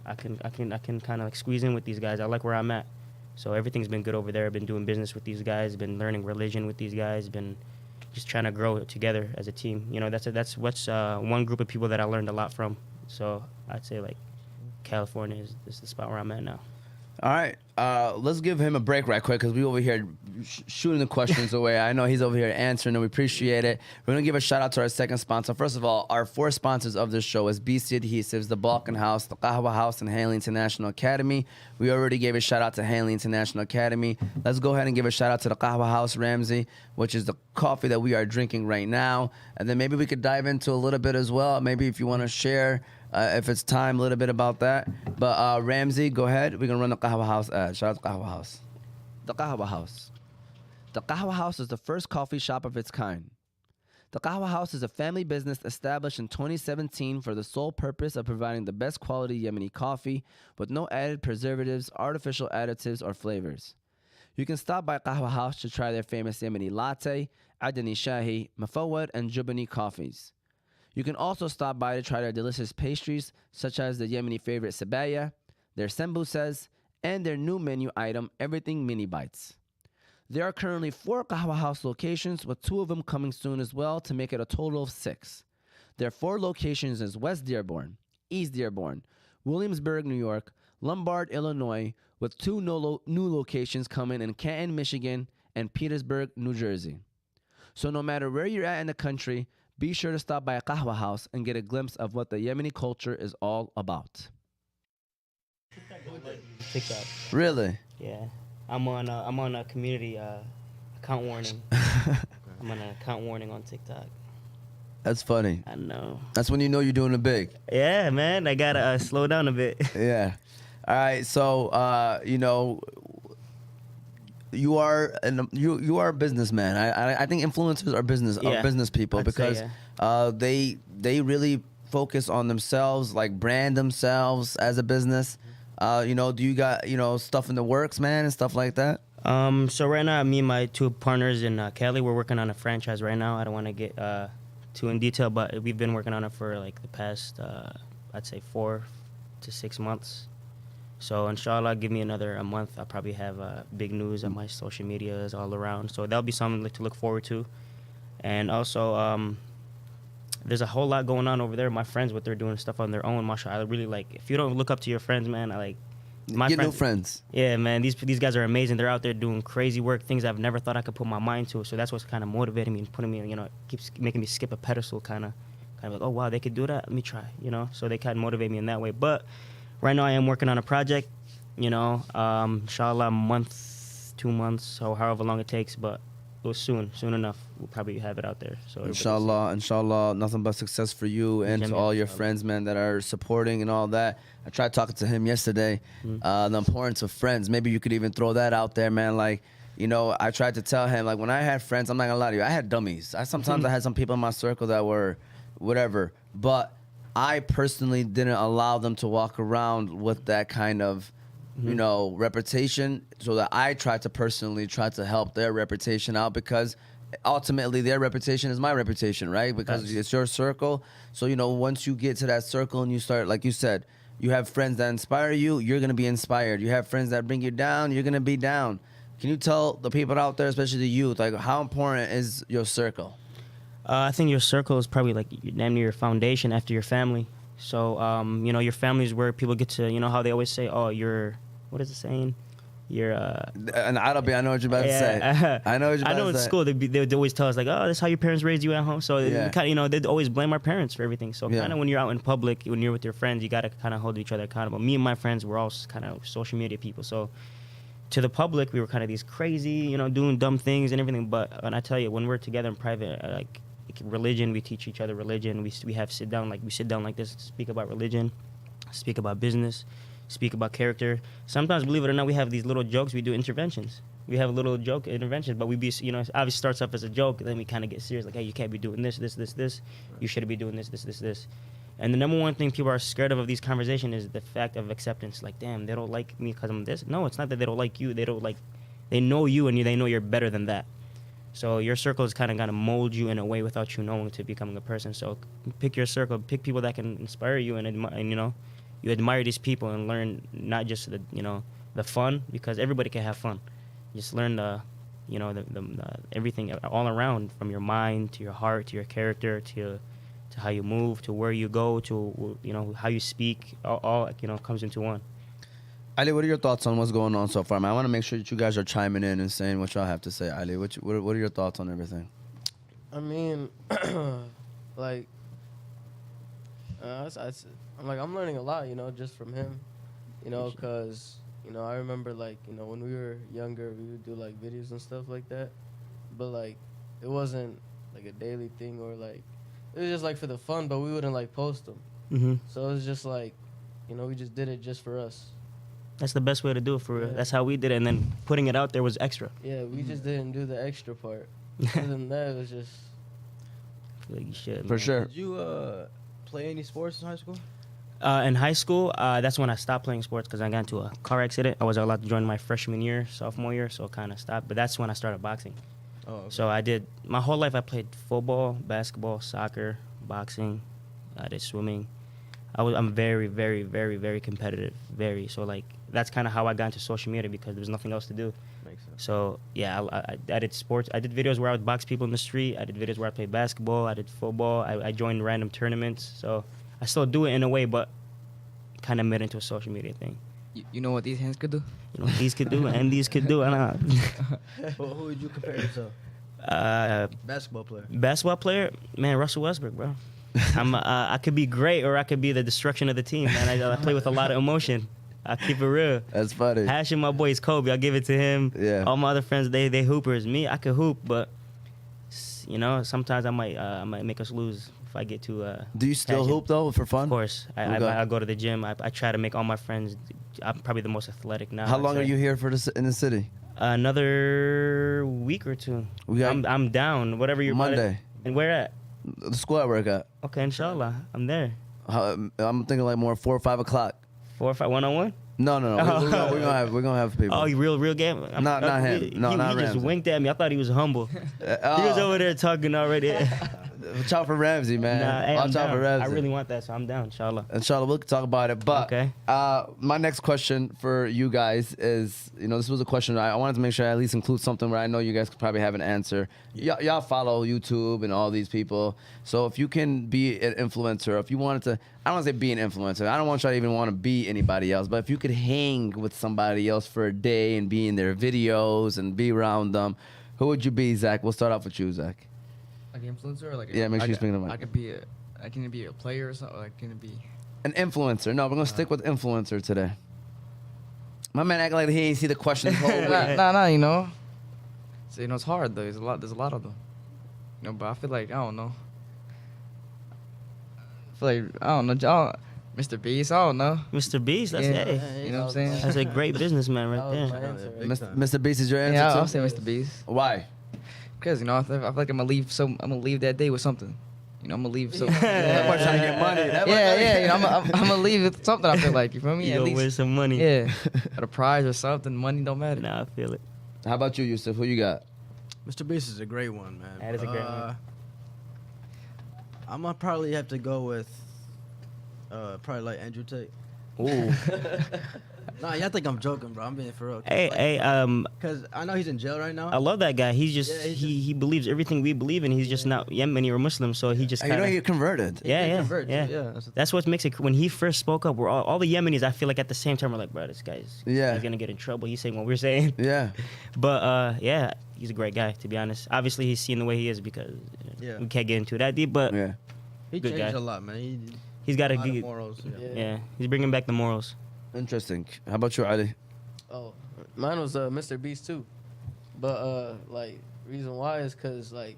I can kind of squeeze in with these guys. I like where I'm at. So everything's been good over there. I've been doing business with these guys. Been learning religion with these guys. Been just trying to grow together as a team. That's one group of people that I learned a lot from. So I'd say California is the spot where I'm at now. All right, let's give him a break right quick because we over here shooting the questions away. I know he's over here answering, and we appreciate it. We're gonna give a shout out to our second sponsor. First of all, our 4 sponsors of this show is BC Adhesives, the Balkan House, the Qahwa House, and Hanley International Academy. We already gave a shout out to Hanley International Academy. Let's go ahead and give a shout out to the Qahwa House, Ramsey, which is the coffee that we are drinking right now. And then maybe we could dive into a little bit as well. Maybe if you want to share. If it's time, a little bit about that. But Ramsey, go ahead. We're going to run the Qahwa House ad. Shout out to Qahwa House. The Qahwa House. The Qahwa House is the first coffee shop of its kind. The Qahwa House is a family business established in 2017 for the sole purpose of providing the best quality Yemeni coffee with no added preservatives, artificial additives, or flavors. You can stop by Qahwa House to try their famous Yemeni latte, Adani Shahi, Mafawad, and Jubani coffees. You can also stop by to try their delicious pastries, such as the Yemeni favorite sabaya, their sembusas, and their new menu item, Everything Mini Bites. There are currently 4 Qahwa House locations, with 2 of them coming soon as well to make it a total of 6. Their 4 locations is West Dearborn, East Dearborn, Williamsburg, New York, Lombard, Illinois, with 2 new locations coming in Canton, Michigan, and Petersburg, New Jersey. So no matter where you're at in the country, be sure to stop by a Qahwa House and get a glimpse of what the Yemeni culture is all about. TikTok. Really? Yeah, I'm on a community account warning. I'm on an account warning on TikTok. That's funny. I know. That's when you know you're doing it big. Yeah, man, I gotta slow down a bit. Yeah. All right. So, you are a businessman. I think influencers are business people I'd say, because they really focus on themselves, like brand themselves as a business. Do you got stuff in the works, man, and stuff like that? So right now, me and my 2 partners in Cali, we're working on a franchise right now. I don't want to get too in detail, but we've been working on it for like the past, I'd say 4 to 6 months. So inshallah, give me another month. I'll probably have big news on my social medias all around. So that'll be something to look forward to. And also, there's a whole lot going on over there. My friends, what they're doing stuff on their own, mashallah. I really like. If you don't look up to your friends, man, New friends. Yeah, man, these guys are amazing. They're out there doing crazy work, things I've never thought I could put my mind to. So that's what's kind of motivating me and putting me, keeps making me skip a pedestal, kind of like, oh wow, they could do that. Let me try, So they kind of motivate me in that way. But right now I am working on a project, inshallah, a month, 2 months, or however long it takes, but it was soon enough. We'll probably have it out there. So Inshallah, nothing but success for you and to all your friends, man, that are supporting and all that. I tried talking to him yesterday, the importance of friends. Maybe you could even throw that out there, man. Like, I tried to tell him, like, when I had friends, I'm not gonna lie to you, I had dummies. Sometimes I had some people in my circle that were whatever, but I personally didn't allow them to walk around with that kind of, reputation, so that I tried to personally help their reputation out, because ultimately their reputation is my reputation, right? Because it's your circle. So, once you get to that circle and you start, like you said, you have friends that inspire you, you're going to be inspired. You have friends that bring you down, you're going to be down. Can you tell the people out there, especially the youth, like, how important is your circle? I think your circle is probably like damn near your foundation after your family. So, your family is where people get to, how they always say, oh, what is the saying? You're an Arabic. I know what you're about to say. I know what you're about to say. I know in school they would always tell us like, oh, that's how your parents raised you at home. So kind of, they'd always blame our parents for everything. So kind of when you're out in public, when you're with your friends, you got to kind of hold each other accountable. Me and my friends were all kind of social media people. So to the public, we were kind of these crazy, doing dumb things and everything. But and I tell you, when we're together in private, like religion, we teach each other religion. We have sit down like this, speak about religion, speak about business, speak about character. Sometimes, believe it or not, we have these little jokes. We do interventions. We have a little joke interventions, but obviously starts off as a joke, then we kind of get serious, like, hey, you can't be doing this. You shouldn't be doing this. And the number one thing people are scared of these conversations is the fact of acceptance. Like, damn, they don't like me because I'm this. No, it's not that they don't like you. They know you, and they know you're better than that. So your circle is kind of going to mold you in a way without you knowing to becoming a person. So pick your circle, pick people that can inspire you, and you admire these people and learn not just the fun, because everybody can have fun. Just learn the everything all around, from your mind to your heart to your character to to how you move, to where you go, to how you speak. All comes into one. Ali, what are your thoughts on what's going on so far, man? I want to make sure that you guys are chiming in and saying what y'all have to say. Ali, what are your thoughts on everything? I mean, like, I'm learning a lot, just from him, because, I remember, like, when we were younger, we would do, like, videos and stuff like that, but, like, it wasn't, like, a daily thing or, like, it was just, like, for the fun, but we wouldn't, like, post them. Mm-hmm. So it was just, like, we just did it just for us. That's the best way to do it, for real. Yeah. That's how we did it, and then putting it out there was extra. Yeah, we just didn't do the extra part. Other than that, it was just... I feel like you should, For man. sure. Did you play any sports in high school? In high school, that's when I stopped playing sports because I got into a car accident. I wasn't allowed to join my freshman year, sophomore year, so kind of stopped. But that's when I started boxing. Oh, okay. So I did, my whole life I played football, basketball, soccer, boxing. I did swimming. I'm very, very, very, very competitive. Very. So, like, that's kind of how I got into social media because there was nothing else to do. Makes sense. So, yeah, I did sports. I did videos where I would box people in the street. I did videos where I played basketball. I did football. I joined random tournaments. So, I still do it in a way, but kind of made it into a social media thing. You know what these hands could do? You know what these could do and these could do. Well, who would you compare yourself? Basketball player. Basketball player, man, Russell Westbrook, bro. I could be great or I could be the destruction of the team, man. I play with a lot of emotion. I keep it real. That's funny. Hash and my boy is Kobe. I'll give it to him. Yeah. All my other friends, they hoopers. Me, I could hoop, but sometimes I might make us lose if I get too. Do you still passionate. hoop though for fun? Of course, Okay. I go to the gym. I try to make all my friends. I'm probably the most athletic now. How I'd long are say. you here for in the city? Another week or two. We got I'm down. Whatever you're Monday. And where at? The school I work at. Okay, inshallah, I'm there. I'm thinking like more 4 or 5 o'clock. 4 or 5 1-on-1. No. We're gonna have people. Oh, you real game? Not him. No, not He just Ramsey. winked at me. I thought he was humble. He was over there talking already. Watch out for Ramsey, man. Nah, hey, I'm Watch out down. for Ramsey. I really want that, so I'm down, inshallah. Inshallah, we'll talk about it. But Okay. my next question for you guys is, this was a question I wanted to make sure I at least include something where I know you guys could probably have an answer. Y'all follow YouTube and all these people. So if you can be an influencer, if you wanted to, I don't want to say be an influencer. I don't want y'all to even want to be anybody else. But if you could hang with somebody else for a day and be in their videos and be around them, who would you be, Zach? We'll start off with you, Zach. Like an influencer or like Yeah, make sure you speak in the mic. I can be a player or something. Like can it be An influencer. No, we're going to stick with influencer today. My man acting like he ain't see the question the whole way. nah, So it's hard though. There's a lot of them. But I feel like I don't know. Mr. Beast, I don't know. Mr. Beast, that's Yeah. hey. You know what I'm saying? That's a great businessman right That was my there. answer. Big time. Mr. Beast is your answer Yeah, too? I'll say Mr. Beast. Why? Cause I feel like I'm gonna leave that day with something. I'm gonna leave some. That boy trying to get money. That boy Yeah. I'm gonna leave with something. I feel like you feel me. You At gonna least, win some money. yeah, at a prize or something. Money don't matter. Nah, I feel it. How about you, Yusuf? Who you got? Mr. Beast is a great one, man. That is a great one. I'm gonna probably have to go with probably like Andrew Tate. Ooh. Nah, y'all think I'm joking, bro. I'm being for real. hey, Because I know he's in jail right now. I love that guy. He's just Yeah, he believes everything we believe in. He's just not Yemeni or Muslim, so he just You kind know of he converted. yeah. converted, yeah, that's the That's what makes it. When he first spoke up, we're all the Yemenis. I feel like at the same time we're like, bro, this guy's Yeah. he's gonna get in trouble. He's saying what we're saying, Yeah. but yeah, he's a great guy to be honest. Obviously, he's seen the way he is because Yeah. we can't get into that deep, but Yeah. He Good changed guy. a lot, man. he's got A a lot of good morals. Yeah. yeah. He's bringing back the morals. Interesting. How about you, Ali? Oh, mine was Mr. Beast too, but like reason why is because like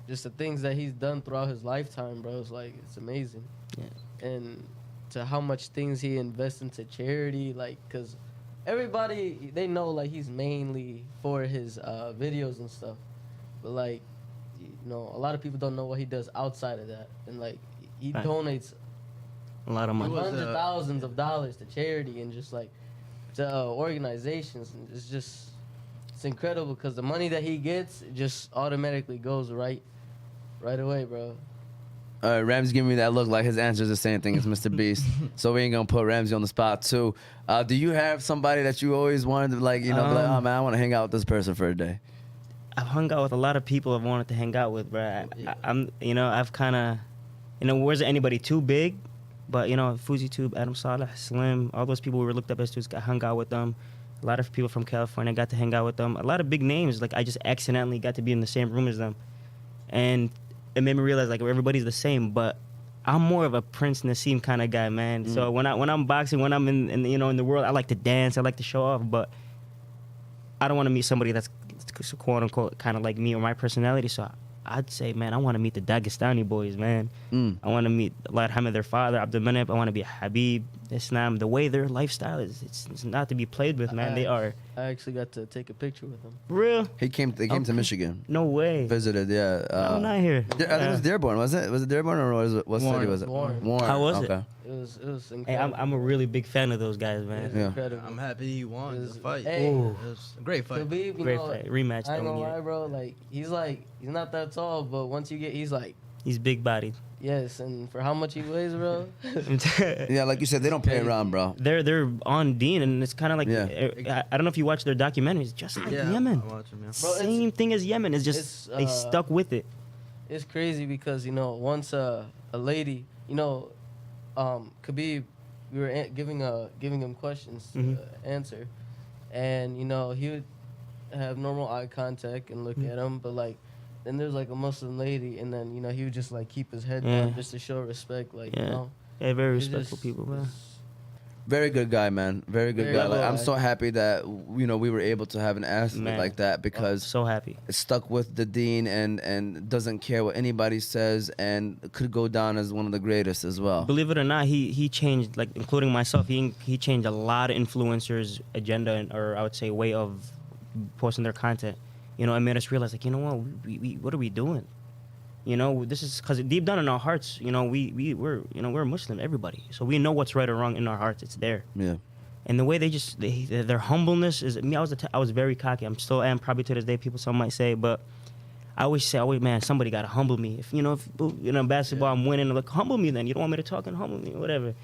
just the things that he's done throughout his lifetime, bro. It's like it's amazing, Yeah. and to how much things he invests into charity, like because everybody they know like he's mainly for his videos and stuff, but like a lot of people don't know what he does outside of that, and like he Right. donates A lot of money. was, hundreds of thousands of dollars to charity and just like to organizations, and it's incredible because the money that he gets it just automatically goes right away, bro. Ramsey giving me that look like his answer is the same thing as Mr. Beast. So we ain't gonna put Ramsey on the spot too. Do you have somebody that you always wanted to like, be like, oh man, I want to hang out with this person for a day? I've hung out with a lot of people I've wanted to hang out with, bro. I'm I've kind of You know, wasn't anybody too big, but you know, FujiTube, Adam Saleh, Slim, all those people we were looked up as to, got hung out with them. A lot of people from California got to hang out with them. A lot of big names, like I just accidentally got to be in the same room as them, and it made me realize like everybody's the same, but I'm more of a Prince Nassim kind of guy, man. So when I'm boxing, when I'm in you know in the world, I like to dance, I like to show off, but I don't want to meet somebody that's quote unquote kind of like me or my personality. So I'd say, man, I want to meet the Dagestani boys, man. I want to meet Allah Ahmed, their father, Abdul Manap. I want to be Habib, Islam. The way their lifestyle is, it's not to be played with, man. They are. I actually got to take a picture with him. Real? They came to Michigan. No way. Visited, yeah. I'm not here. I think it was Dearborn, was it? Was it Dearborn or what city was it? Warren. How was it? Okay. It was Hey, incredible. I'm a really big fan of those guys, It man. was Yeah. incredible. I'm happy he won the fight. Hey, It was a great fight. Khabib, you Great know, fight. Rematch. I ain't though, gonna yeah. lie, bro. Like he's not that tall, but once you get, he's like, He's big bodied. yes. And for how much he weighs, bro, Yeah, like you said, they don't play around, bro. They're on Dean, and it's kind of like Yeah. I don't know if you watch their documentaries, just like Yeah, Yemen. I watch him, yeah. Bro, it's- Same thing as Yemen. It's just it's, they stuck with it. it's crazy because you know once a lady, you know, Khabib, we were giving him questions to answer, and you know he would have normal eye contact and look at him, but like then there's like a Muslim lady, and then you know he would just like keep his head Yeah. down just to show respect, like Yeah. you know. Yeah, very It's respectful just- people, man. Very good guy, man. Very good Very guy. good Like, I'm guy. so happy that we were able to have an athlete Man. like that because So happy. stuck with the dean and doesn't care what anybody says and could go down as one of the greatest as well. Believe it or not, he changed, like including myself. He changed a lot of influencers' agenda or I would say way of posting their content. You know, it made us realize like, you know what, we what are we doing? You know, this is because deep down in our hearts, you know, we're Muslim, everybody. So we know what's right or wrong in our hearts. It's there. Yeah. And the way their humbleness is, me, I was very cocky. I'm still am probably to this day. Some might say, but I always say, man, somebody got to humble me. If basketball, I'm winning, like humble me. Then you don't want me to talk and humble me, whatever.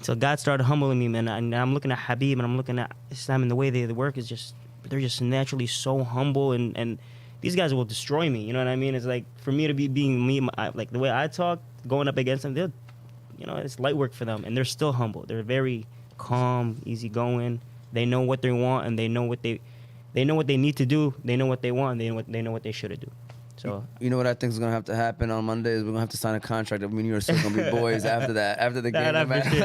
So God started humbling me, man. And I'm looking at Habib and I'm looking at Islam, and the way they work is just, they're just naturally so humble, and these guys will destroy me. You know what I mean? It's like for me to be being me, like the way I talk, going up against them, they'll, you know, it's light work for them, and they're still humble. They're very calm, easygoing. They know what they want, and they know what they need to do. They know what they want. And they know what they should do. So You know what I think is gonna have to happen on Monday is we're gonna have to sign a contract. I mean, you're still gonna be boys after that, after the game. Nah, man. for sure.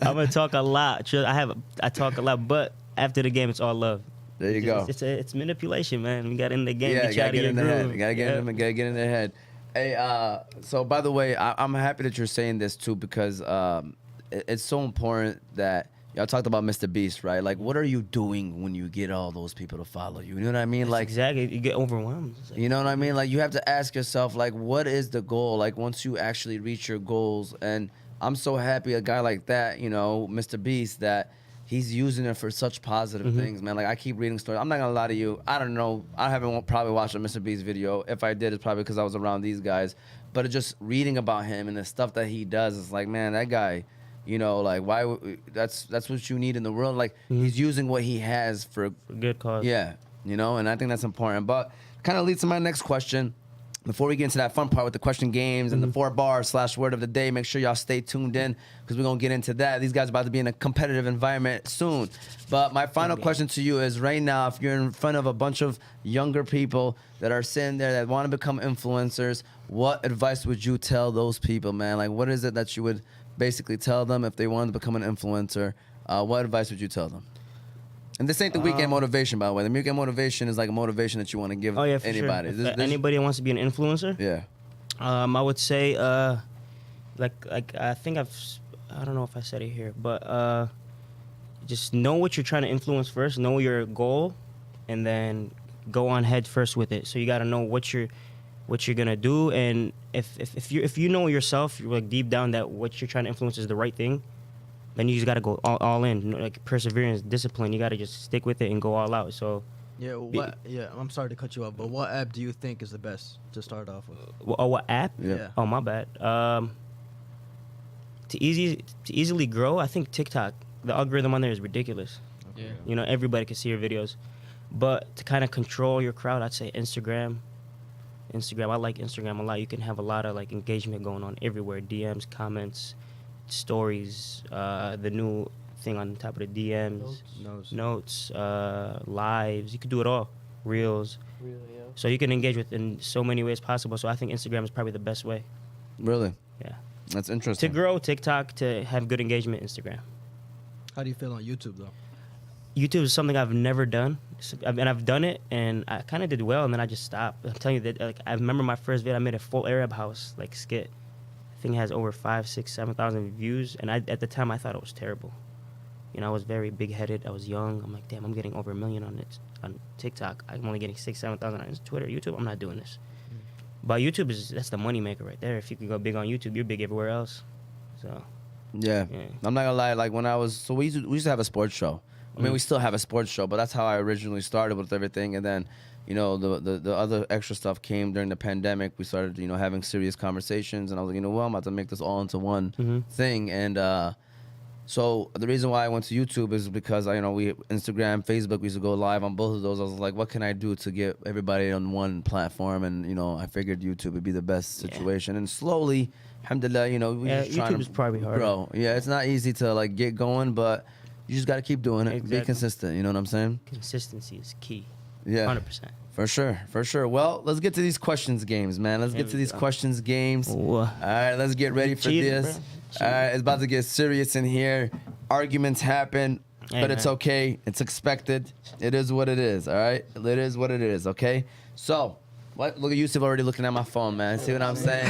I'm gonna talk a lot. I talk a lot, but after the game, it's all love. There you go. It's manipulation, man. We got in the game. Yeah, Get you you out gotta of get your in the head. groove. You gotta get in their head. Hey, so by the way, I'm happy that you're saying this too because it's so important that y'all talked about Mr. Beast, right? Like, what are you doing when you get all those people to follow you? You know what I mean? Like, Exactly. You get overwhelmed. It's like, you know what I mean? Like, you have to ask yourself, like, what is the goal? Like, once you actually reach your goals, and I'm so happy a guy like that, you know, Mr. Beast, that he's using it for such positive things, man. Like, I keep reading stories. I'm not gonna lie to you. I don't know. I haven't probably watched a Mr. Beast video. If I did, it's probably because I was around these guys. But just reading about him and the stuff that he does, it's like, man, that guy, you know, like, why? That's what you need in the world. Like, he's using what he has for good cause. yeah, you know, and I think that's important. But kind of leads to my next question. Before we get into that fun part with the question games and the 4-bar/word of the day, make sure y'all stay tuned in because we're going to get into that. These guys are about to be in a competitive environment soon. But my final question to you is right now, if you're in front of a bunch of younger people that are sitting there that want to become influencers, what advice would you tell those people, man? Like, what is it that you would basically tell them if they wanted to become an influencer? What advice would you tell them? And this ain't the weekend motivation, by the way. The weekend motivation is like a motivation that you want to give Oh yeah, for anybody. sure. If anybody that wants to be an influencer, Yeah. I would say, like I think I don't know if I said it here, but just know what you're trying to influence first. Know your goal, and then go on head first with it. So you got to know what you're gonna do, and if you know yourself, you're like deep down that what you're trying to influence is the right thing, then you just got to go all in. You know, like perseverance, discipline. You got to just stick with it and go all out. So. Yeah, I'm sorry to cut you off, but what app do you think is the best to start off with? What app? Yeah. Oh, my bad. To easily grow, I think TikTok. The algorithm on there is ridiculous. Yeah. You know, everybody can see your videos. But to kind of control your crowd, I'd say Instagram. Instagram. I like Instagram a lot. You can have a lot of like engagement going on everywhere. DMs, comments, stories, the new thing on top of the DMs, notes, lives. You could do it all. Reels. Really, yeah. So you can engage with in so many ways possible. So I think Instagram is probably the best way. Really? Yeah. That's To interesting. grow, TikTok, to have good engagement, Instagram. How do you feel on YouTube though? YouTube is something I've never done, and I've done it, and I kind of did well, and then I just stopped. I'm telling you that, like, I remember my first video. I made a full Arab house like skit. I think it has over 5, 6, 7,000 views, and at the time I thought it was terrible. You know, I was very big-headed. I was young. I'm like, damn, I'm getting over 1 million on it on TikTok. I'm only getting 6, 7,000 on Twitter, YouTube. I'm not doing this. But YouTube that's the money maker right there. If you can go big on YouTube, you're big everywhere else. So Yeah. Yeah. I'm not gonna lie. Like when I was, so we used to have a sports show. I mean, we still have a sports show, but that's how I originally started with everything. And then, you know, the other extra stuff came during the pandemic. We started, you know, having serious conversations, and I was like, you know what, I'm about to make this all into one thing. And so the reason why I went to YouTube is because you know, we Instagram, Facebook, we used to go live on both of those. I was like, what can I do to get everybody on one platform? And you know, I figured YouTube would be the best situation. And slowly, alhamdulillah, you know, we just trying YouTube to is probably hard. grow. Yeah, it's not easy to like get going, but you just got to keep doing it. Be Exactly. consistent. You know what I'm saying? Consistency is key. Yeah. 100%. For sure, for sure. Well, let's get to these questions games, man. Let's get to these questions games. All right, let's get ready for Cheating, this. bro. All right, it's about to get serious in here. Arguments happen, Hey, but it's man. okay. It's expected. It is what it is. All right, it is what it is. Okay. So, what? Look at Yusuf already looking at my phone, man. See what I'm saying?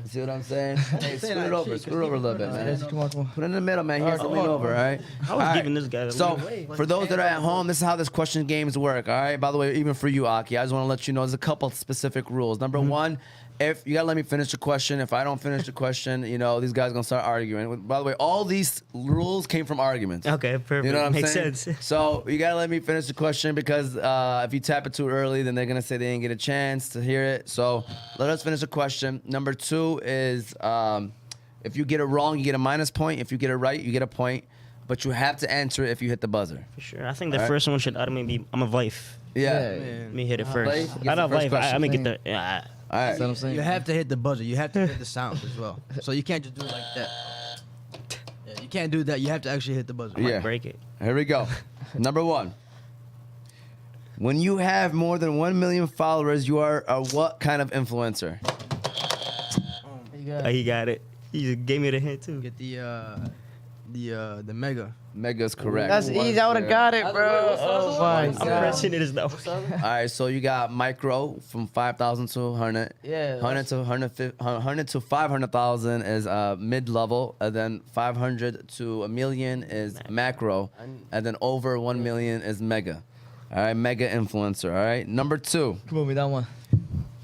See what I'm saying? Hey, scoot it over. Scoot it over a little bit, man. Come on. Put it in the middle, man. He has to lean over, all right? I All was right. giving this guy the So, lead. for those that are at home, this is how this question games work, all right? By the way, even for you, Aki, I just want to let you know there's a couple specific rules. Number one, if you got to let me finish the question. If I don't finish the question, you know, these guys going to start arguing. By the way, all these rules came from arguments. Okay, perfect. You know what I'm Makes saying? sense. So you gotta let me finish the question because if you tap it too early, then they're gonna say they didn't get a chance to hear it. So let us finish the question. Number two is if you get it wrong, you get a minus point. If you get it right, you get a point. But you have to answer it if you hit the buzzer. For sure. I think the Alright. first one should automatically be, I'm a wife. Yeah. Let me hit it Life first. gets I the love first life. question. I'm going to get the... Yeah, All right. That's what I'm saying. You have to hit the buzzer. You have to hit the sound as well. So you can't just do it like that. Yeah, you can't do that. You have to actually hit the buzzer. Yeah. break it. Here we go. Number one. When you have more than 1 million followers, you are a what kind of influencer? You got Oh, he got it. He just gave me the hint, too. Get the mega. Mega's correct. That's easy. I would have got it, bro. What's the other Oh one? my I'm god. pressing it as though. what's the other? All right, so you got micro from 5,000 to 100. Yeah, 100 to 100 to 500,000 is mid level, and then 500 to a million is macro, and then over 1 million is mega. All right, mega influencer. All right, number two. Come on, me that one.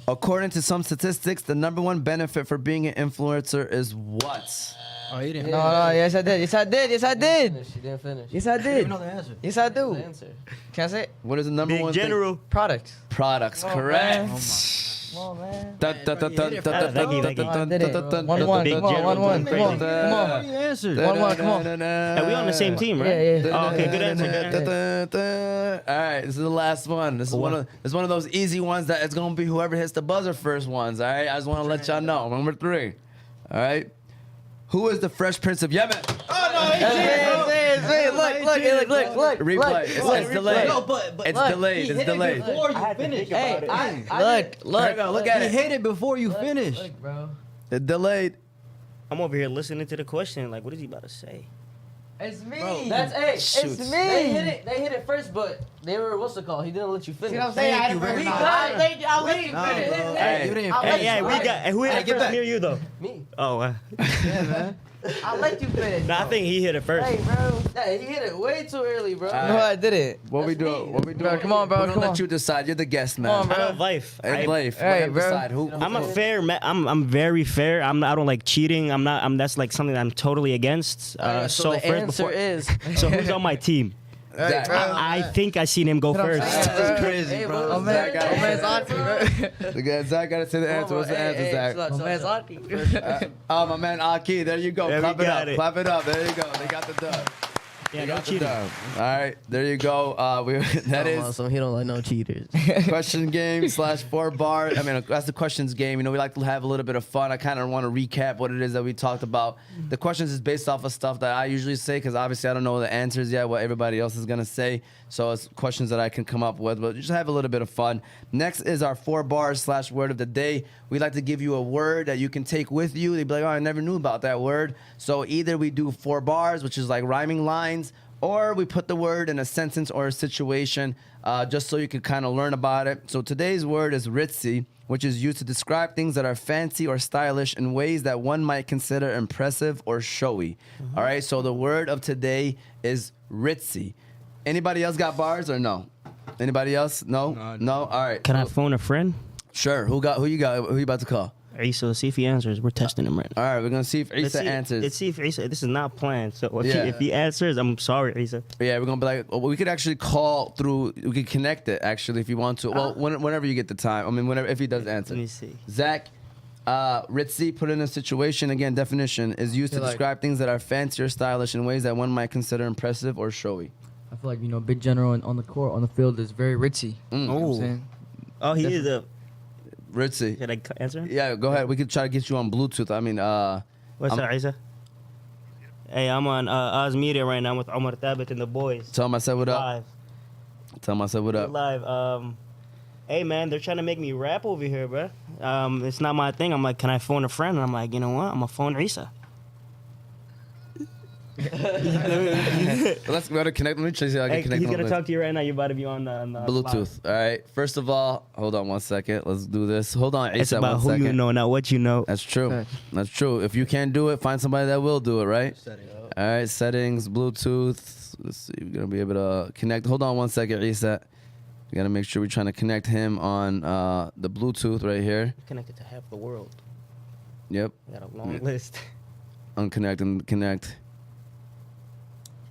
According to some statistics, the number one benefit for being an influencer is what? Oh, you didn't. No, yes I did. Yes I did. Yes I did. She didn't finish. Yes I I didn't did. even know the answer. Yes I The do. answer. Can I say it? What is the number Big one general. Products. thing? Products, on, correct. man. Come on, man. Dun, dun, dun, dun, dun, dun, Thank you, thank you. dun, Did it. dun, dun, 1-1. Big Come on, general 1-1. Come on. crazy. Come on. You answered. 1-1. Come on. Hey, we on the same team, right? Yeah, yeah. Oh, okay, good answer. Good answer. All right, this is the last one. This is one of those easy ones that it's gonna be whoever hits the buzzer first ones. All right, I just want to let y'all know. Number three. All right, who is the Fresh Prince of Yemen? Look. Replay. It's delayed. No, but It's look, delayed. he It's hit it delayed. before you I had to finished. think about Hey, it. Look. Look at he it. hit it before you finished. Look, bro. It's delayed. I'm over here listening to the question. Like, what is he about to say? It's me. That's hey. Shoot. It's They hit me. it. They hit it first, but they were what's it called? He didn't let you finish. See what I'm saying? Thank you very much. I'll let you No, finish. bro. Hey. You didn't I'll finish. let Hey, you we got. Who hit Hey, it get first back. near you though? Me. Oh, Yeah, man. I'll let you finish. no, I think he hit it first. Hey, bro. Yeah, he hit it way too early, bro. No, I did it. What we That's do? me. What we do? Bro, come on, bro, We're gonna come let on. you decide. You're the guest, man. Come on, bro. I'm a wife. Hey, Leif, Hey, let him bro. decide. Who? I'm a fair man. I'm very fair. I don't like cheating. That's like something that I'm totally against. so the first answer before, is. so who's on my team? Zach. I think I seen him go first. That's crazy, Hey, bro. bro. Oh, man. Zach, Oh, man's auntie, bro. The guy, Zach got to say the answer. What's the answer, Zach? Oh, man's auntie. Oh, my man, Aki. There you go. Yeah, we Clap it got up. it. Clap it up. There you go. They got the dub. Yeah, You no got the cheating. dub. All right, there you go. That is Awesome. He don't like no cheaters. question game / 4 bar. I mean, that's the questions game. You know, we like to have a little bit of fun. I kind of want to recap what it is that we talked about. The questions is based off of stuff that I usually say because obviously I don't know the answers yet, what everybody else is gonna say. So it's questions that I can come up with, but just have a little bit of fun. Next is our 4 bars / word of the day. We like to give you a word that you can take with you. They'd be like, oh, I never knew about that word. So either we do 4 bars, which is like rhyming lines, or we put the word in a sentence or a situation just so you can kind of learn about it. So today's word is ritzy, which is used to describe things that are fancy or stylish in ways that one might consider impressive or showy. All right, so the word of today is ritzy. Anybody else got bars or no? Anybody else? No? No? All right. Can I phone a friend? Sure. Who you got? Who you about to call? Isa, see if he answers. We're testing him right now. All right, we're going to see if Isa answers. Let's see if Isa, this is not planned. So Yeah. if he answers, I'm sorry, Isa. Yeah, we're gonna be like, we could actually call through. We could connect it actually if you want to. Well, whenever you get the time. I mean, whenever if he does answer. Let me see. Zach, ritzy, put in a situation. Again, definition is used to Feel like- describe things that are fancy or stylish in ways that one might consider impressive or showy. I feel like, you know, big general on the court, on the field is very ritzy. You know what I'm saying? Oh, he is a. Ritzy. Should I answer him? Yeah, go ahead. We could try to get you on Bluetooth. I mean, What's up, Isa? Hey, I'm on Oz Media right now with Omar Thabit and the boys. tell him I said what up. Live. Tell him I said what We're up. live. Hey, man, they're trying to make me rap over here, bro. It's not my thing. I'm like, can I phone a friend? And I'm like, you know what? I'm going to phone Isa. Let's go to connect. Let me try to see how I can Hey, connect. he's him going to with talk to you right now. You're about to be on the Bluetooth. All right. First of all, hold on one second. Let's do this. Hold on, It's Isa. about one who second. you know, not what you know. That's true. Fact. That's true. If you can't do it, find somebody that will do it, right? All right, settings, Bluetooth. Let's see. We're going to be able to connect. Hold on one second, Isa. We got to make sure we're trying to connect him on the Bluetooth right here. Connected to half the world. Yep. I got a long list. Unconnect and connect.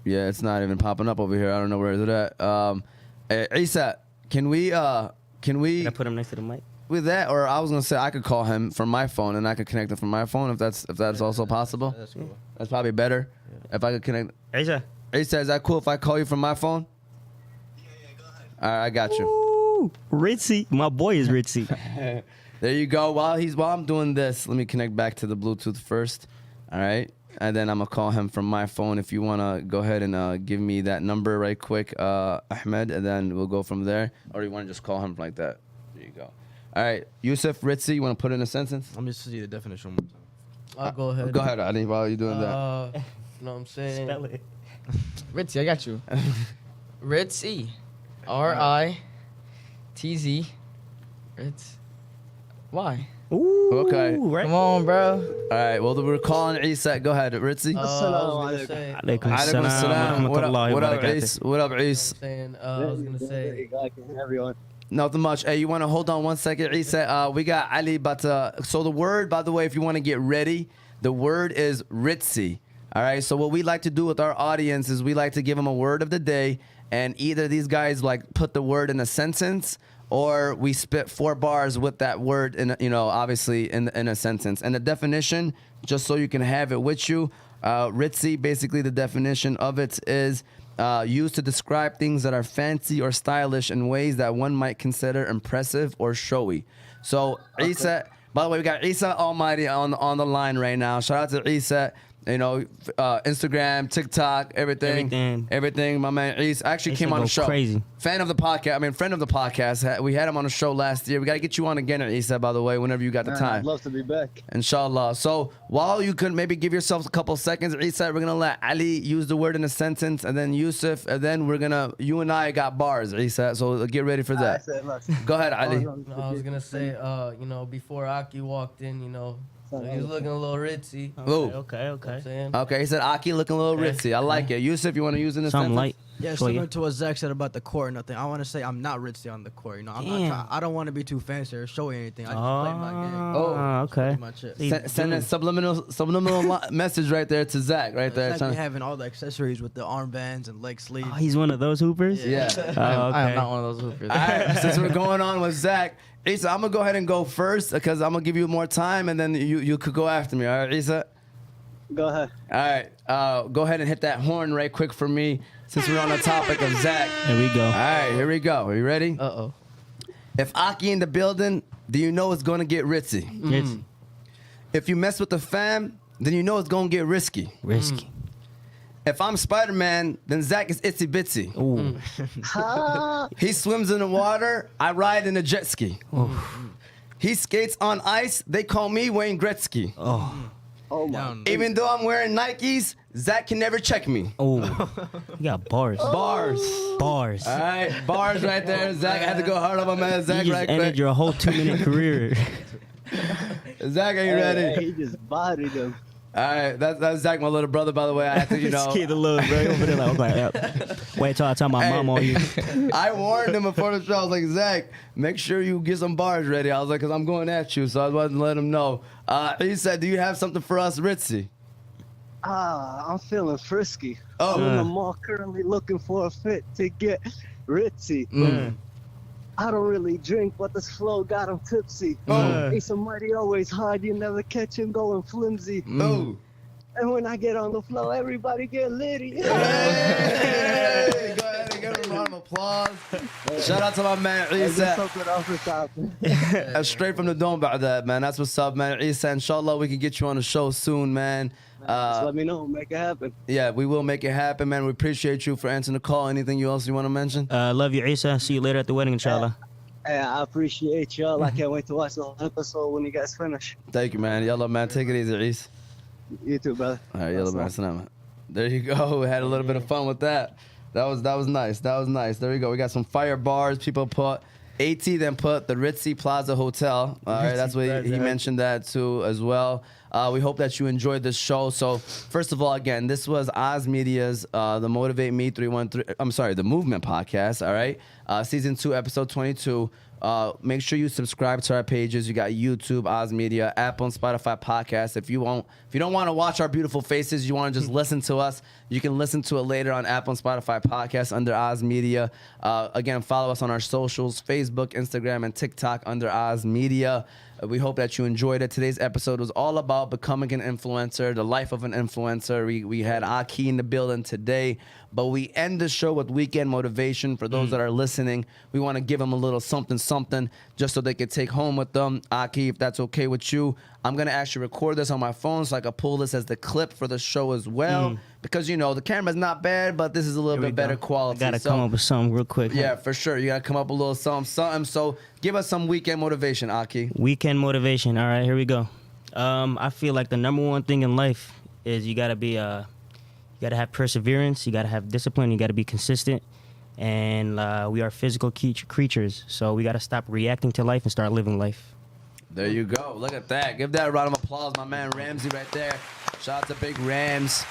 Yeah, it's not even popping up over here. I don't know where it's at. Isa, can we Can I put him next to the mic? with that, or I was gonna say I could call him from my phone and I could connect him from my phone if that's also possible. That's cool. That's probably better if I could connect. Isa. Isa, is that cool if I call you from my phone? Yeah, go ahead. All right, I got you. Ooh, Ritzy. My boy is Ritzy. There you go. While I'm doing this, let me connect back to the Bluetooth first. All right, and then I'm gonna call him from my phone. If you wanna go ahead and give me that number right quick, Ahmed, and then we'll go from there. Or you wanna just call him like that? There you go. All right, Yusuf, Ritzy, you wanna put in a sentence? Let me see the definition one more time. I'll go ahead. Go ahead, Adi, while you're doing that. You know what I'm saying? Spell it. Ritzy, I got you. Ritzy. RITZ. Ritz. Why? Ooh, Okay. Right? Come on, bro. All right, well, we're calling Isa. Go ahead, Ritzy. I was gonna say. Alaikum Alaikum assalam salam. wa What up, rahmatullahi wa barakatuh. Is? What up, Is? I was gonna say. Nothing much. Hey, you want to hold on one second, Isa? We got Ali, but so the word, by the way, if you want to get ready, the word is ritzy. All right. So what we like to do with our audience is we like to give them a word of the day, and either these guys like put the word in a sentence, or we spit 4 bars with that word in, obviously in a sentence. And the definition, just so you can have it with you, ritzy, basically the definition of it is used to describe things that are fancy or stylish in ways that one might consider impressive or showy. So Isa, by the way, we got Isa Almighty on the line right now. Shout out to Isa. Instagram, TikTok, everything. My man Isa actually Isa came on go the show. crazy. Friend of the podcast. We had him on the show last year. We got to get you on again, Isa, by the way, whenever you got the time. I'd love to be back. Inshallah. So while you could maybe give yourself a couple seconds, Isa, we're going to let Ali use the word in a sentence, and then Yusuf, and then you and I got bars, Isa. So get ready for that. Go ahead, Ali. I was gonna say, before Aki walked in, he was looking a little ritzy. Ooh. Okay. I'm saying. Okay, he said Aki looking a little ritzy. I like it. Yusuf, you want to use it in a Something sentence? light. Yeah, Show similar you. to what Zach said about the court and nothing. I want to say I'm not ritzy on the court. I'm not Damn. I don't want to be too fancy or showy or anything. I just play my game. Oh, okay. Pretty much it. See, Send a subliminal message right there to Zach, right there. Zach be having all the accessories with the armbands and leg sleeves. Oh, he's one of those hoopers? Yeah. Oh, I am okay. not one of those hoopers. All right, since we're going on with Zach, Isa, I'm gonna go ahead and go first because I'm gonna give you more time, and then you could go after me. All right, Isa. Go ahead. All right, go ahead and hit that horn right quick for me, since we're on the topic of Zach. Here we go. All right, here we go. Are you ready? Uh-oh. If Aki in the building, then you know it's gonna get ritzy. Ritzy. If you mess with the fam, then you know it's gonna get risky. Risky. If I'm Spider-Man, then Zach is itsy bitsy. Ooh. He swims in the water, I ride in a jet ski. He skates on ice, they call me Wayne Gretzky. Oh my. Even though I'm wearing Nikes, Zach can never check me. Oh. You got bars. Bars. Bars. All right, bars right there. Zach, I had to go hard on my man Zach You just right ended quick. your whole 2-minute career. Zach, are you ready? Hey, he just bodied him. All right, that's Zach, my little brother, by the way. I have to, you know. Skid the little bro over there like, okay, yeah. Wait till I tell my mom on you. I warned him before the show. I was like, Zach, make sure you get some bars ready. I was like, because I'm going at you, so I wanted to let him know. He said, do you have something for us, Ritzy? I'm feeling frisky. Oh. I'm in the mall currently looking for a fit to get ritzy. I don't really drink, but this flow got him tipsy. Ace of Mighty always hard, you never catch him going flimsy. Oh. And when I get on the flow, everybody get litty. Hey, go ahead and give him a round of applause. Shout out to my man Just Isa. something off the top. That's straight from the dome about that, man. That's what's up, man. Isa, inshallah, we can get you on the show soon, man. Just let me know, make it happen. Yeah, we will make it happen, man. We appreciate you for answering the call. Anything else you want to mention? Love you, Isa. See you later at the wedding, inshallah. Hey, I appreciate y'all. I can't wait to watch the whole episode when you guys finish. Thank you, man. Yalla, man. Take it easy, Isa. You too, brother. All right, yalla, man. Salam. There you go. We had a little bit of fun with that. That was nice. That was nice. There we go. We got some fire bars. People put AT, then put the Ritzy Plaza Hotel. All right, that's what he mentioned that too as well. We hope that you enjoyed this show. So first of all, again, this was Oz Media's the Motivate Me 313. I'm sorry, the Movement Podcast. All right, season 2, episode 22. Make sure you subscribe to our pages. You got YouTube, Oz Media, Apple, and Spotify podcasts. If you don't want to watch our beautiful faces, you want to just listen to us, you can listen to it later on Apple and Spotify podcasts under Oz Media. Again, follow us on our socials, Facebook, Instagram, and TikTok under Oz Media. We hope that you enjoyed it. Today's episode was all about becoming an influencer, the life of an influencer. We had Aki in the building today, but we end the show with weekend motivation. For those that are listening, we want to give them a little something just so they can take home with them. Aki, if that's okay with you, I'm going to actually record this on my phone so I can pull this as the clip for the show as well. Because, you know, the camera's not bad, but this is a little bit better quality. Gotta come up with something real quick. Yeah, for sure. You got to come up with a little something. So give us some weekend motivation, Aki. Weekend motivation. All right, here we go. I feel like the number one thing in life is you gotta be you gotta have perseverance, you gotta have discipline, you gotta be consistent, and we are physical creatures, so we gotta stop reacting to life and start living life. There you go. Look at that. Give that a round of applause, my man Ramsey right there. Shout out to Big Rams.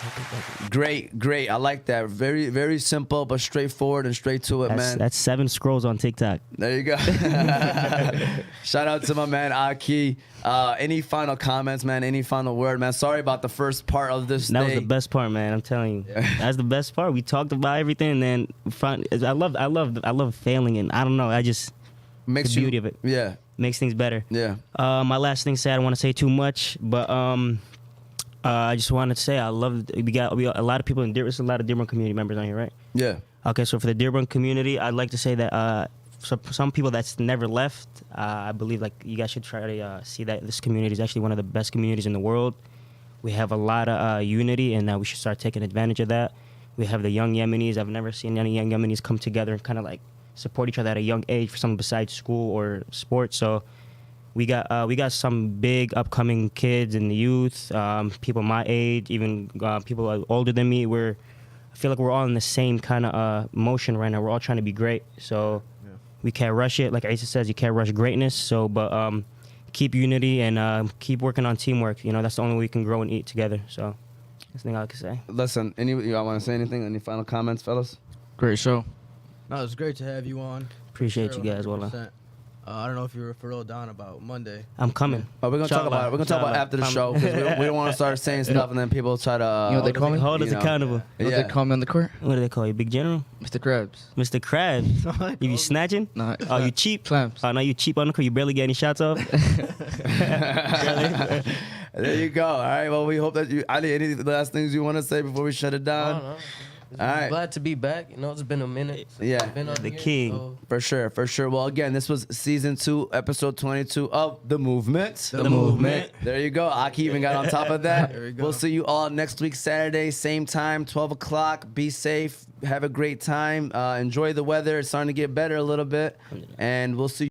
Great. I like that. Very, very simple, but straightforward and straight to it, man. That's 7 scrolls on TikTok. There you go. Shout out to my man Aki. Any final comments, man? Any final word, man? Sorry about the first part of this That day. was the best part, man. I'm telling you. That's the best part. We talked about everything, and then I love failing, and I don't know. I just Makes the beauty of it. Yeah. Makes things better. Yeah. My last thing to say, I don't want to say too much, but I just wanted to say we got a lot of people in Dearborn. There's a lot of Dearborn community members on here, right? Yeah. Okay, so for the Dearborn community, I'd like to say that some people that's never left, I believe like you guys should try to see that this community is actually one of the best communities in the world. We have a lot of unity, and we should start taking advantage of that. We have the young Yemenis. I've never seen any young Yemenis come together and kind of like support each other at a young age for something besides school or sports. So we got some big upcoming kids in the youth, people my age, even people older than me. I feel like we're all in the same kind of motion right now. We're all trying to be great. So we can't rush it. Like Asa says, you can't rush greatness. So, but keep unity and keep working on teamwork. You know, that's the only way we can grow and eat together. So that's the thing I can say. Listen, y'all want to say anything? Any final comments, fellas? Great show. No, it's great to have you on. Appreciate you guys, 100%. Wallah. I don't know if you were for real down about Monday. I'm coming. We're gonna talk about it. We're gonna talk about it after the show because we don't want to start saying stuff and then people try to. You know what they call me? Hold us accountable. You know what they call me on the court? What do they call you? Big General? Mr. Krabs. Mr. Krabs. You be snatching? No. Oh, you cheap? Clams. Oh, no, you cheap on the court. You barely get any shots off? There you go. All right. Well, we hope that you. Ali, any last things you want to say before we shut it down? No. All right. Glad to be back. You know, it's been a minute. since Yeah. I've been on The here, king. so- For sure. Well, again, this was season 2, episode 22 of The Movement. The Movement. There you go. Aki even got on top of that. There we go. We'll see you all next week, Saturday, same time, 12 o'clock. Be safe. Have a great time. Enjoy the weather. It's starting to get better a little bit. And we'll see you.